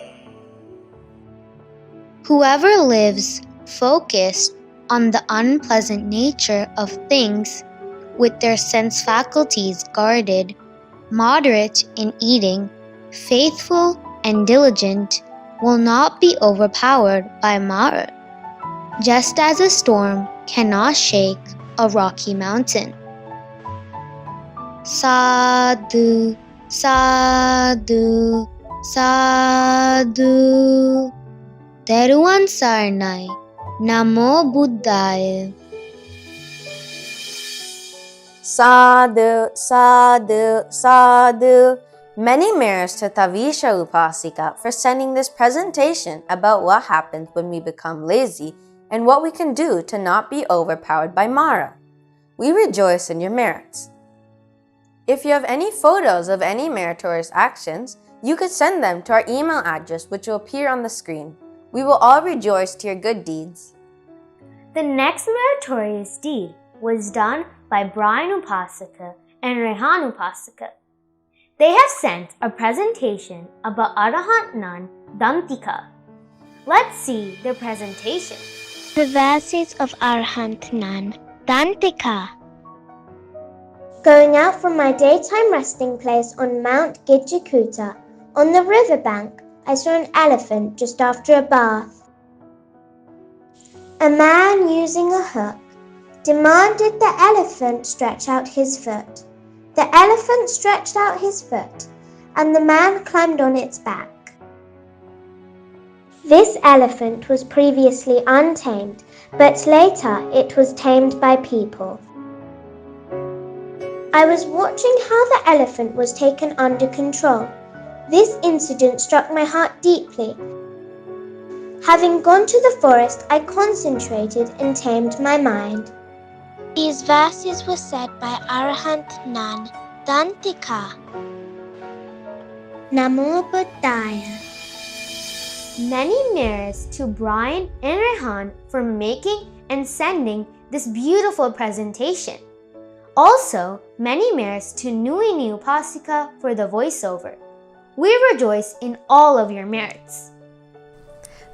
Whoever lives focused on the unpleasant nature of things with their sense faculties guarded, moderate in eating, faithful and diligent, will not be overpowered by Mara, just as a storm cannot shake a rocky mountain. Sadhu, sadhu, sadhu. Theruvan Saranai. Namo Buddhaya. Sadhu, sadhu, sadhu. Many merits to Tavisha Upasika for sending this presentation about what happens when we become lazy and what we can do to not be overpowered by Mara. We rejoice in your merits. If you have any photos of any meritorious actions, you could send them to our email address, which will appear on the screen. We will all rejoice to your good deeds. The next meritorious deed was done by Brian Upasaka and Rehan Upasaka. They have sent a presentation about Arahant Nun Dantika. Let's see their presentation. The verses of Arahant Nun Dantika. Going out from my daytime resting place on Mount Gidjakuta, on the riverbank, I saw an elephant just after a bath. A man using a hook demanded the elephant stretch out his foot. The elephant stretched out his foot, and the man climbed on its back. This elephant was previously untamed, but later it was tamed by people. I was watching how the elephant was taken under control. This incident struck my heart deeply. Having gone to the forest, I concentrated and tamed my mind. These verses were said by Arahant Nan Dantika. Namo Buddhaya. Many merits to Brian and Rehan for making and sending this beautiful presentation. Also, many merits to Nui Upasika for the voiceover. We rejoice in all of your merits.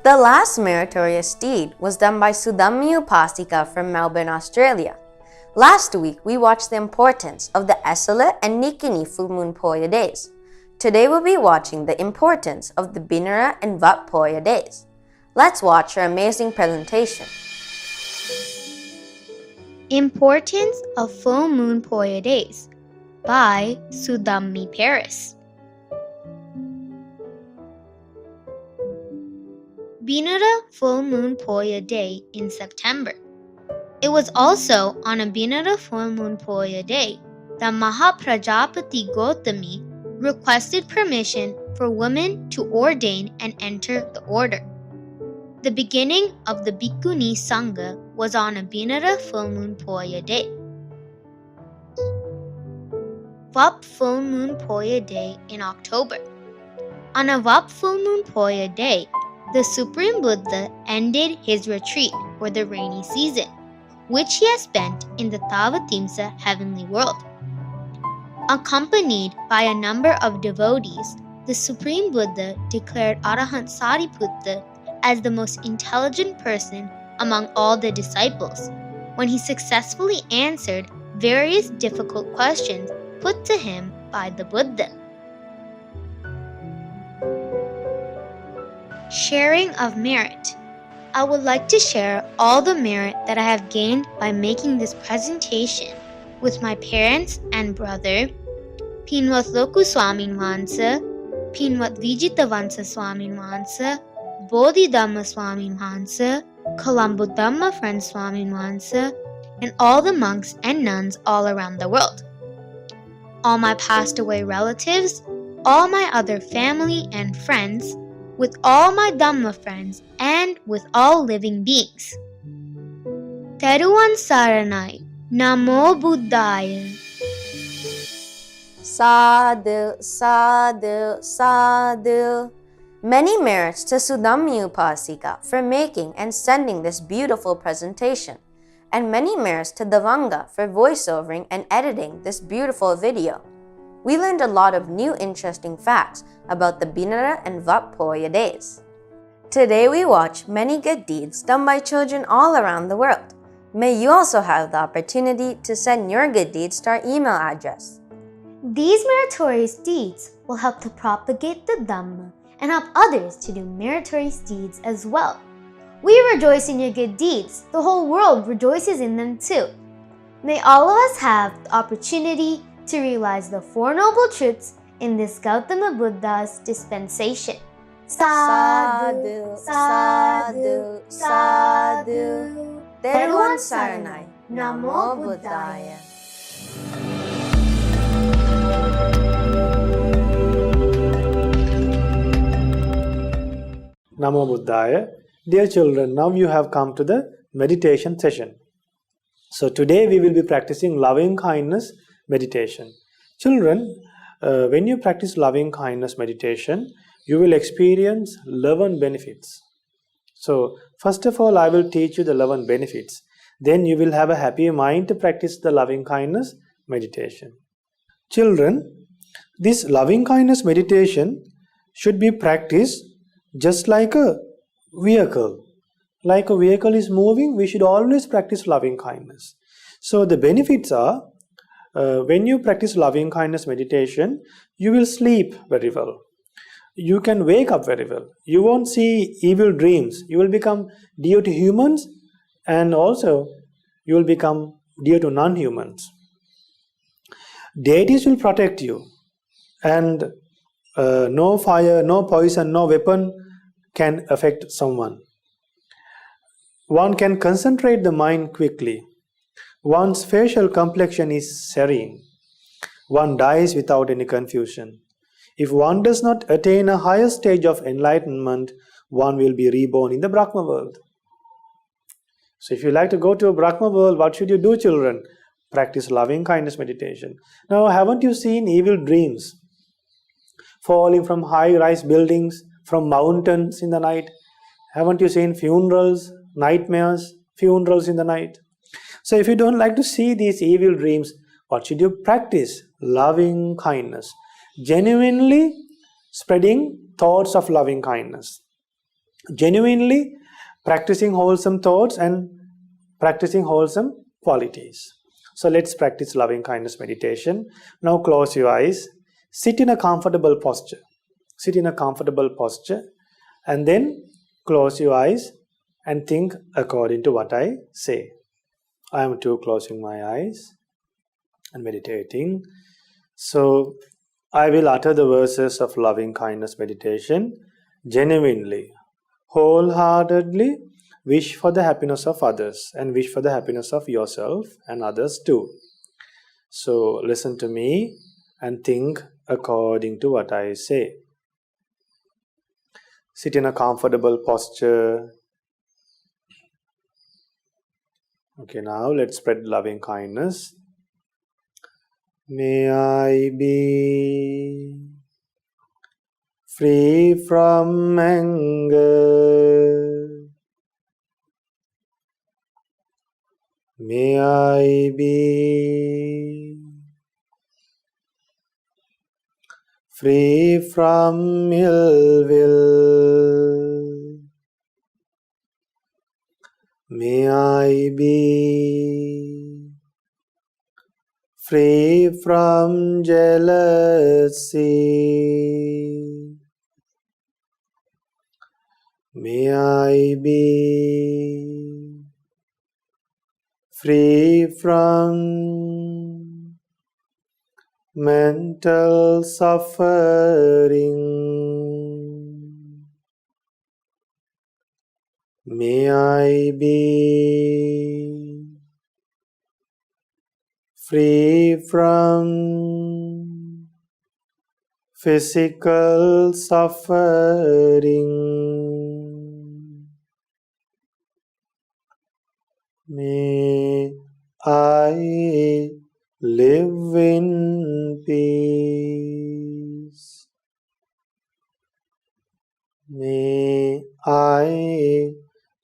The last meritorious deed was done by Sudhammi Upasika from Melbourne, Australia. Last week, we watched the importance of the Esala and Nikini full moon Poya days. Today, we'll be watching the importance of the Binara and Vat Poya days. Let's watch her amazing presentation. Importance of Full Moon Poya Days by Sudhammi Paris. Binara Full Moon Poya Day in September. It was also on a Binara Full Moon Poya Day that Mahaprajapati Gautami requested permission for women to ordain and enter the order. The beginning of the Bhikkhuni Sangha was on a Binara Full Moon Poya Day. Vap Full Moon Poya Day in October. On a Vap Full Moon Poya Day, the Supreme Buddha ended his retreat for the rainy season, which he has spent in the Tavatimsa heavenly world. Accompanied by a number of devotees, the Supreme Buddha declared Arahant Sariputta as the most intelligent person among all the disciples, when he successfully answered various difficult questions put to him by the Buddha. Sharing of merit. I would like to share all the merit that I have gained by making this presentation with my parents and brother, Pinwat Loku Swaminwahansa, Pinwat Vijitavansa Swaminwahansa, Bodhi Dhamma Swaminwahansa, Colombo Dhamma Friend Swaminwahansa, and all the monks and nuns all around the world. All my passed away relatives, all my other family and friends, with all my Dhamma friends, and with all living beings. Theruvan Saranai, Namo Buddhaya. Sadhu, sadhu, sadhu. Many merits to Sudhammi Upasika for making and sending this beautiful presentation, and many merits to Devanga for voiceovering and editing this beautiful video. We learned a lot of new interesting facts about the Binara and Vat Poya days. Today we watch many good deeds done by children all around the world. May you also have the opportunity to send your good deeds to our email address. These meritorious deeds will help to propagate the Dhamma and help others to do meritorious deeds as well. We rejoice in your good deeds. The whole world rejoices in them too. May all of us have the opportunity to realize the Four Noble Truths in this Gautama Buddha's dispensation. Sadhu, sadhu, sadhu. Theruvan Saranai, Namo Buddhaya. Namo Buddhaya. Dear children, now you have come to the meditation session. So today we will be practicing loving kindness meditation. Children, when you practice loving kindness meditation, you will experience 11 benefits. So first of all, I will teach you the 11 benefits. Then you will have a happy mind to practice the loving kindness meditation. Children, this loving kindness meditation should be practiced just like a vehicle. Like a vehicle is moving, we should always practice loving kindness. So the benefits are, when you practice loving kindness meditation, you will sleep very well. You can wake up very well. You won't see evil dreams. You will become dear to humans, and also you will become dear to non-humans. Deities will protect you, and no fire, no poison, no weapon can affect someone. One can concentrate the mind quickly. One's facial complexion is serene. One dies without any confusion. If one does not attain a higher stage of enlightenment, one will be reborn in the Brahma world. So if you like to go to a Brahma world, what should you do, children? Practice loving kindness meditation. Now, haven't you seen evil dreams? Falling from high-rise buildings, from mountains in the night? Haven't you seen funerals, nightmares, funerals in the night? So if you don't like to see these evil dreams, what should you practice? Loving kindness. Genuinely spreading thoughts of loving kindness. Genuinely practicing wholesome thoughts and practicing wholesome qualities. So let's practice loving kindness meditation. Now close your eyes. Sit in a comfortable posture. Sit in a comfortable posture and then close your eyes and think according to what I say. I am too closing my eyes and meditating. So I will utter the verses of loving kindness meditation genuinely, wholeheartedly. Wish for the happiness of others and wish for the happiness of yourself and others too. So listen to me and think according to what I say. Sit in a comfortable posture. Okay, now let's spread loving kindness. May I be free from anger. May I be free from ill will. May I be free from jealousy. May I be free from mental suffering. May I be free from physical suffering. May I live in peace. May I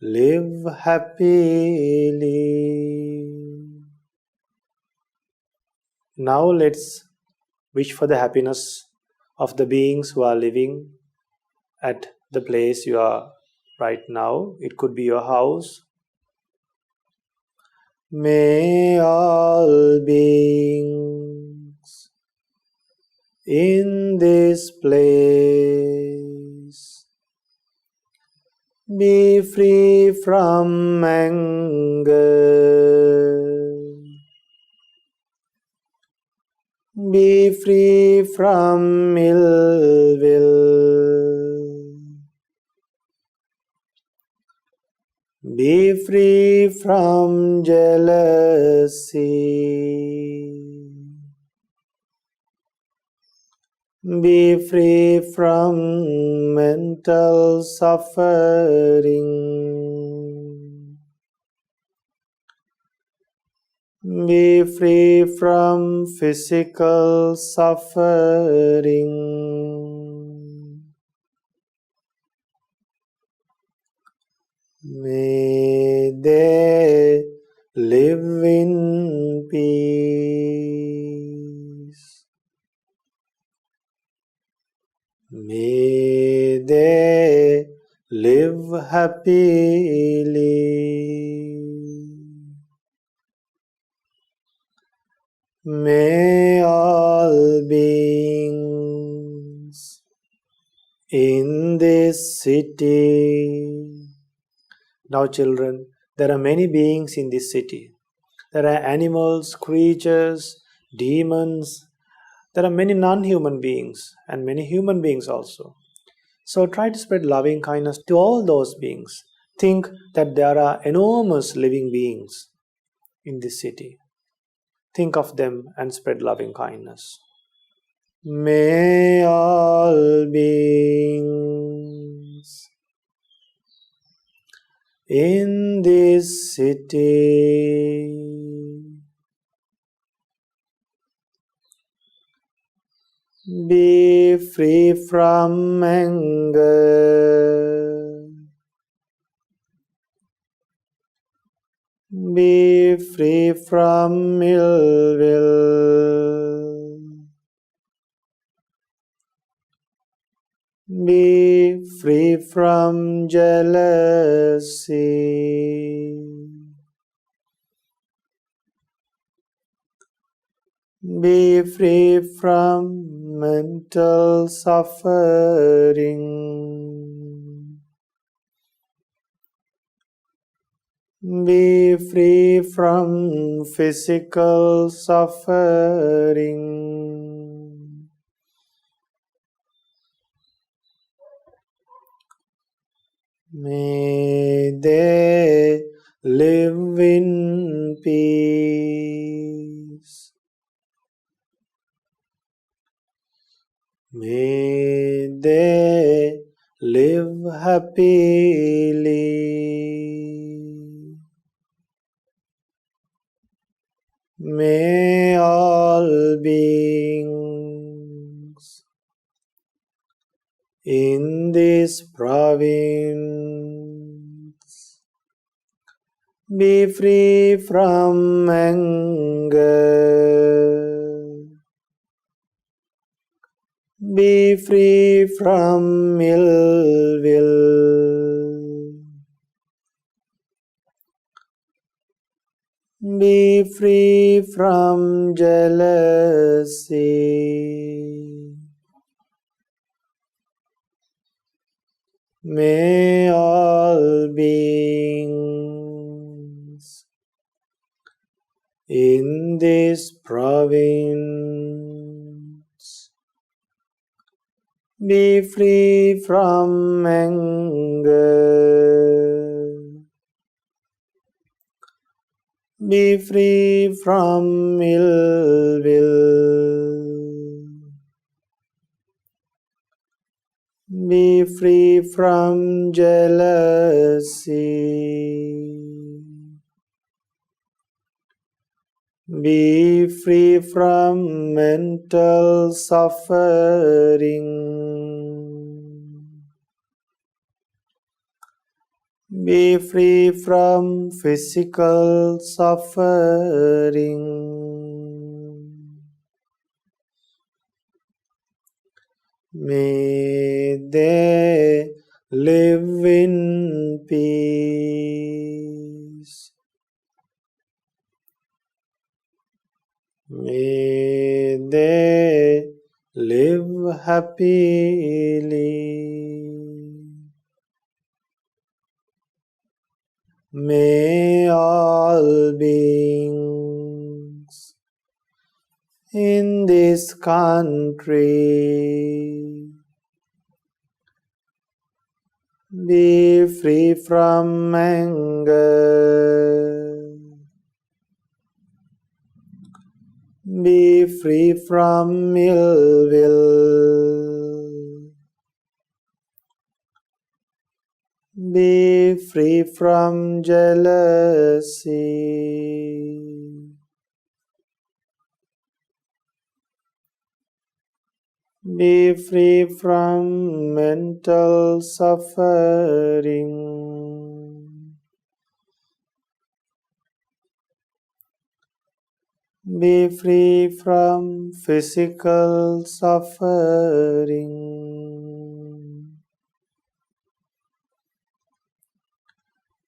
live happily. Now let's wish for the happiness of the beings who are living at the place you are right now. It could be your house. May all beings in this place be free from anger, be free from ill will, be free from jealousy, be free from mental suffering, be free from physical suffering. May they live in peace. May they live happily. May all beings in this city. Now, children, there are many beings in this city. There are animals, creatures, demons. There are many non-human beings and many human beings also. So try to spread loving kindness to all those beings. Think that there are enormous living beings in this city. Think of them and spread loving kindness. May all beings in this city be free from anger, be free from ill will, be free from jealousy, be free from mental suffering, be free from physical suffering, may they live in peace. May they live happily. May all beings in this province be free from anger, be free from ill will, be free from jealousy. May all beings in this province be free from anger, be free from ill will, be free from jealousy, be free from mental suffering, be free from physical suffering. May they live in peace. May they live happily. May all beings in this country be free from anger, be free from ill will, be free from jealousy, be free from mental suffering, be free from physical suffering.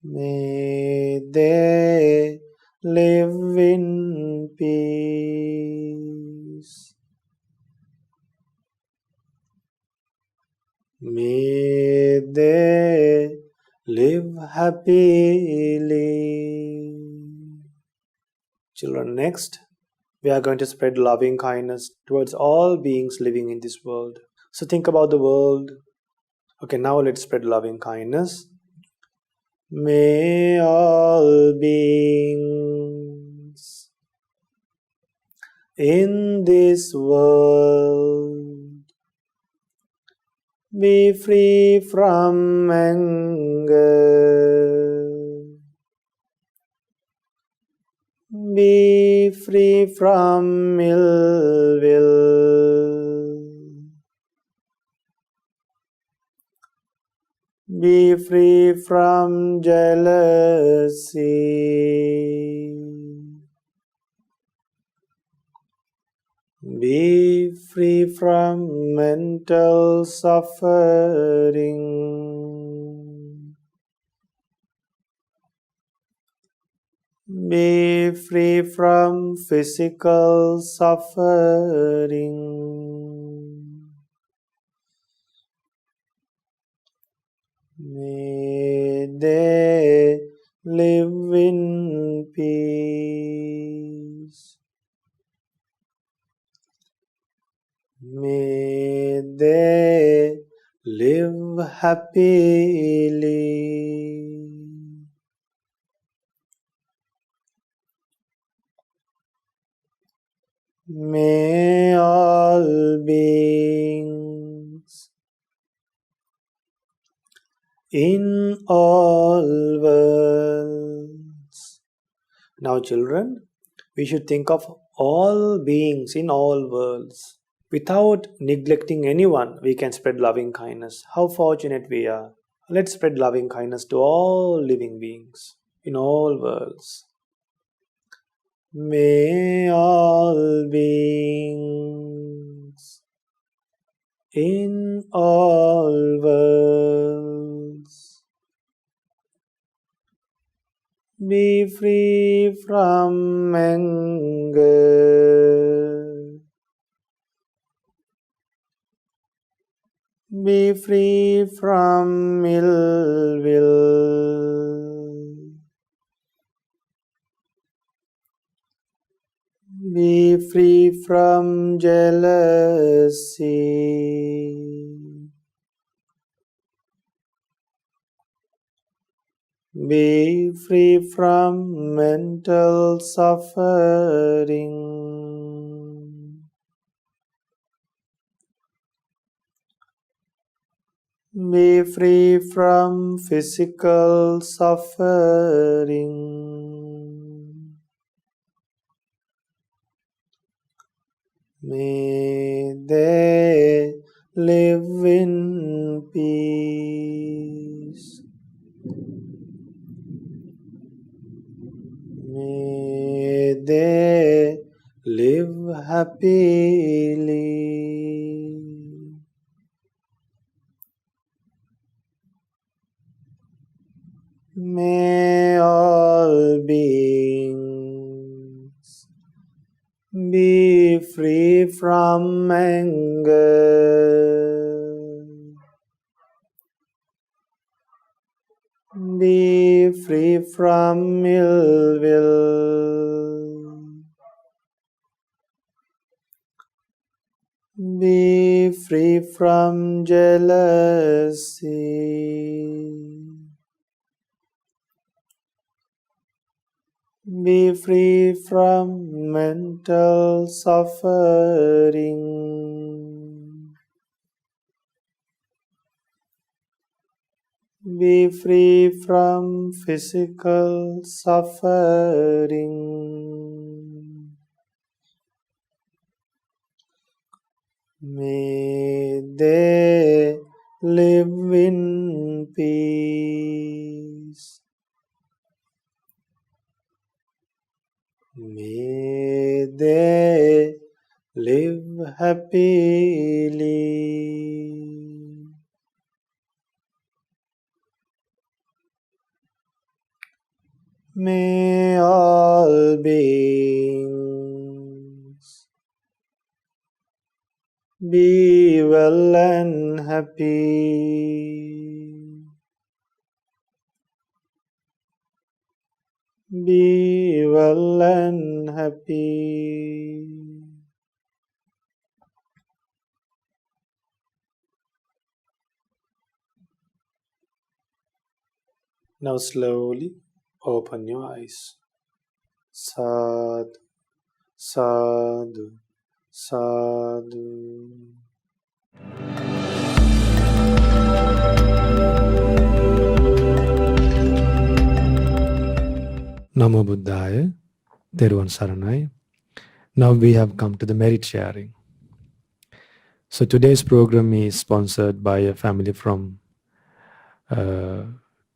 May they live in peace. they live happily. Children, next, we are going to spread loving kindness towards all beings living in this world. So think about the world. Okay, now let's spread loving kindness. May all beings in this world be free from anger, be free from ill will, be free from jealousy, be free from mental suffering, be free from physical suffering. May they live in peace. May they live happily. May all beings in all worlds. Now, children, we should think of all beings in all worlds. Without neglecting anyone, we can spread loving kindness. How fortunate we are. Let's spread loving kindness to all living beings in all worlds. May all beings in all worlds be free from anger, be free from ill will, be free from jealousy, be free from mental suffering, be free from physical suffering. May they live in peace. May they live happily. May all beings be free from anger, be free from ill will, be free from jealousy, be free from mental suffering, be free from physical suffering. May they live in peace. May they live happily. May all beings be well and happy. be well and happy. Now slowly open your eyes. Sadhu, sadhu, sadhu. Namo Buddhaya, Theruvan Saranai. Now we have come to the merit sharing. So today's program is sponsored by a family from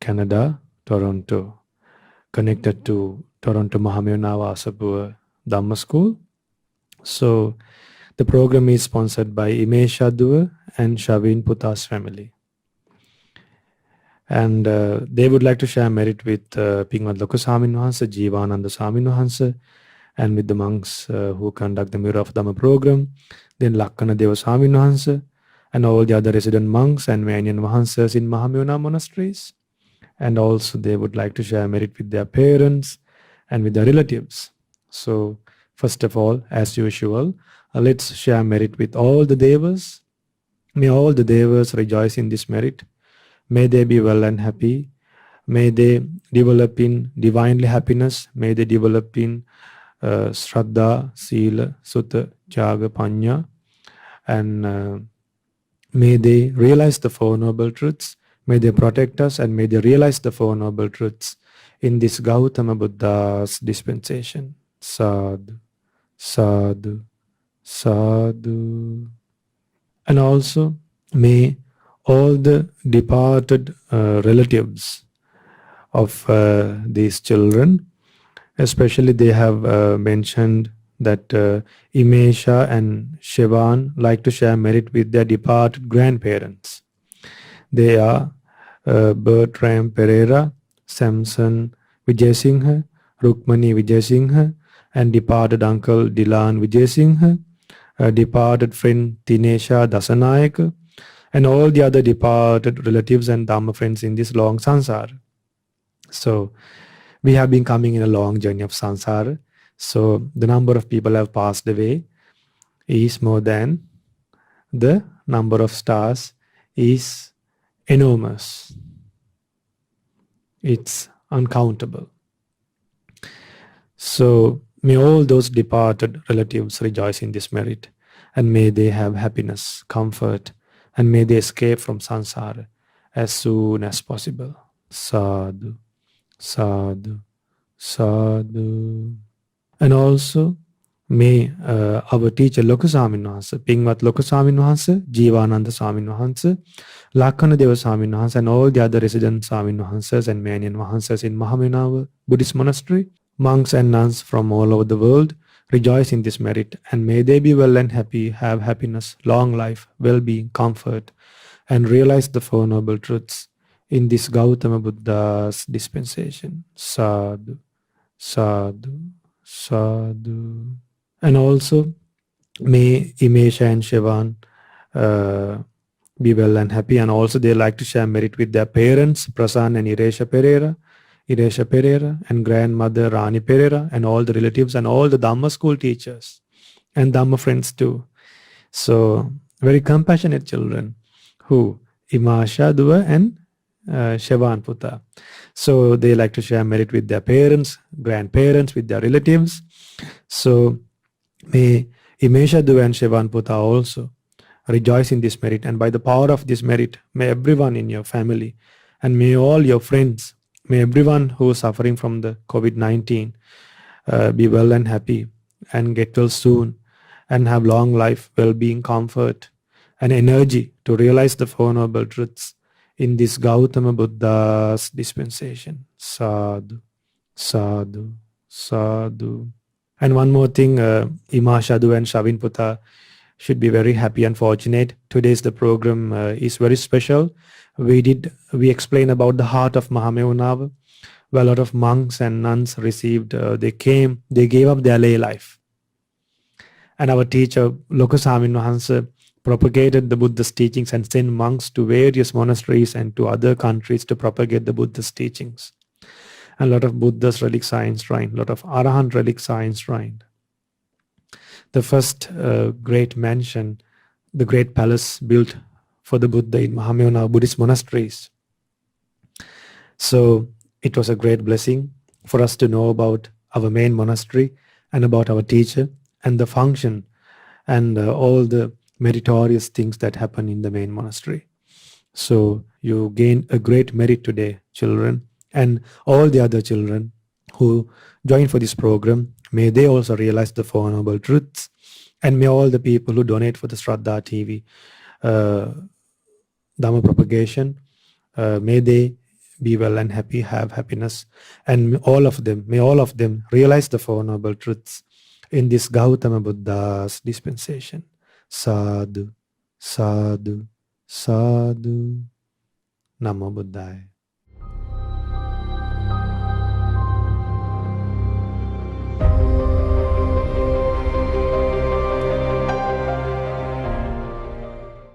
Canada, Toronto, connected to Toronto Mahamevnawa Dhamma School. So the program is sponsored by Imesha Dua and Shavin Puta's family. And they would like to share merit with Pingwat Loka Swaminwahansa, Jivananda Swaminwahansa, and with the monks who conduct the Mirror of Dhamma program, then Lakkana Deva Swaminwahansa, and all the other resident monks and Mahamevnawas in Mahamevnawa monasteries. And also they would like to share merit with their parents and with their relatives. So first of all, as usual, let's share merit with all the devas. May all the devas rejoice in this merit. May they be well and happy. May they develop in divinely happiness. May they develop in Shraddha, Sila, Sutta, Jaga, Panya. And may they realize the Four Noble Truths. May they protect us and may they realize the Four Noble Truths in this Gautama Buddha's dispensation. Sadhu, sadhu, sadhu. And also may all the departed relatives of these children, especially they have mentioned that Imesha and Shivan like to share merit with their departed grandparents. They are Bertram Pereira, Samson Vijayasinghe, Rukmani Vijayasinghe, and departed uncle Dilan Vijayasinghe, departed friend Tinesha Dasanayaka, and all the other departed relatives and Dhamma friends in this long samsara. So we have been coming in a long journey of samsara. So the number of people have passed away is more than the number of stars is enormous. It's uncountable. So may all those departed relatives rejoice in this merit, and may they have happiness, comfort, and may they escape from samsara as soon as possible. Sadhu, sadhu, sadhu. And also may our teacher Loka Swaminwahansa, Pingwat Loka Swaminwahansa, Jivananda Swaminwahansa, Lakkana Deva Swaminwahansa, and all the other resident Swaminwahansas and Mahamevnawas in Mahamevnawa Buddhist monastery, monks and nuns from all over the world rejoice in this merit, and may they be well and happy, have happiness, long life, well-being, comfort, and realize the Four Noble Truths in this Gautama Buddha's dispensation. Sadhu, sadhu, sadhu. And also may Imesha and Shivan be well and happy, and also they like to share merit with their parents, Prasan and Iresha Pereira, and grandmother Rani Pereira, and all the relatives and all the Dhamma school teachers and Dhamma friends too. So very compassionate children who Imasha Dua and Shivan Puta. So they like to share merit with their parents, grandparents, with their relatives. So may Imesha Dua and Shivan Puta also rejoice in this merit, and by the power of this merit, may everyone in your family and may all your friends, may everyone who is suffering from the COVID-19 be well and happy and get well soon and have long life, well-being, comfort, and energy to realize the Four Noble Truths in this Gautama Buddha's dispensation. Sadhu, sadhu, sadhu. And one more thing, Ima Shadu and Shavin Puta should be very happy and fortunate. Today's the program is very special. We explained about the heart of Mahamevnawa, where a lot of monks and nuns received, they gave up their lay life. And our teacher, Loka Swaminwahansa, propagated the Buddha's teachings and sent monks to various monasteries and to other countries to propagate the Buddha's teachings. And a lot of Buddha's relics are enshrined, a lot of Arahant relics are enshrined. The first great mansion, the great palace built for the Buddha in Mahamevnawa Buddhist monasteries. So it was a great blessing for us to know about our main monastery and about our teacher and the function and all the meritorious things that happen in the main monastery. So you gain a great merit today, children, and all the other children who join for this program. May they also realize the Four Noble Truths, and may all the people who donate for the Shraddha TV Dhamma propagation, may they be well and happy, have happiness, and may all of them realize the Four Noble Truths in this Gautama Buddha's dispensation. Sadhu, sadhu, sadhu. Namo Buddhaya.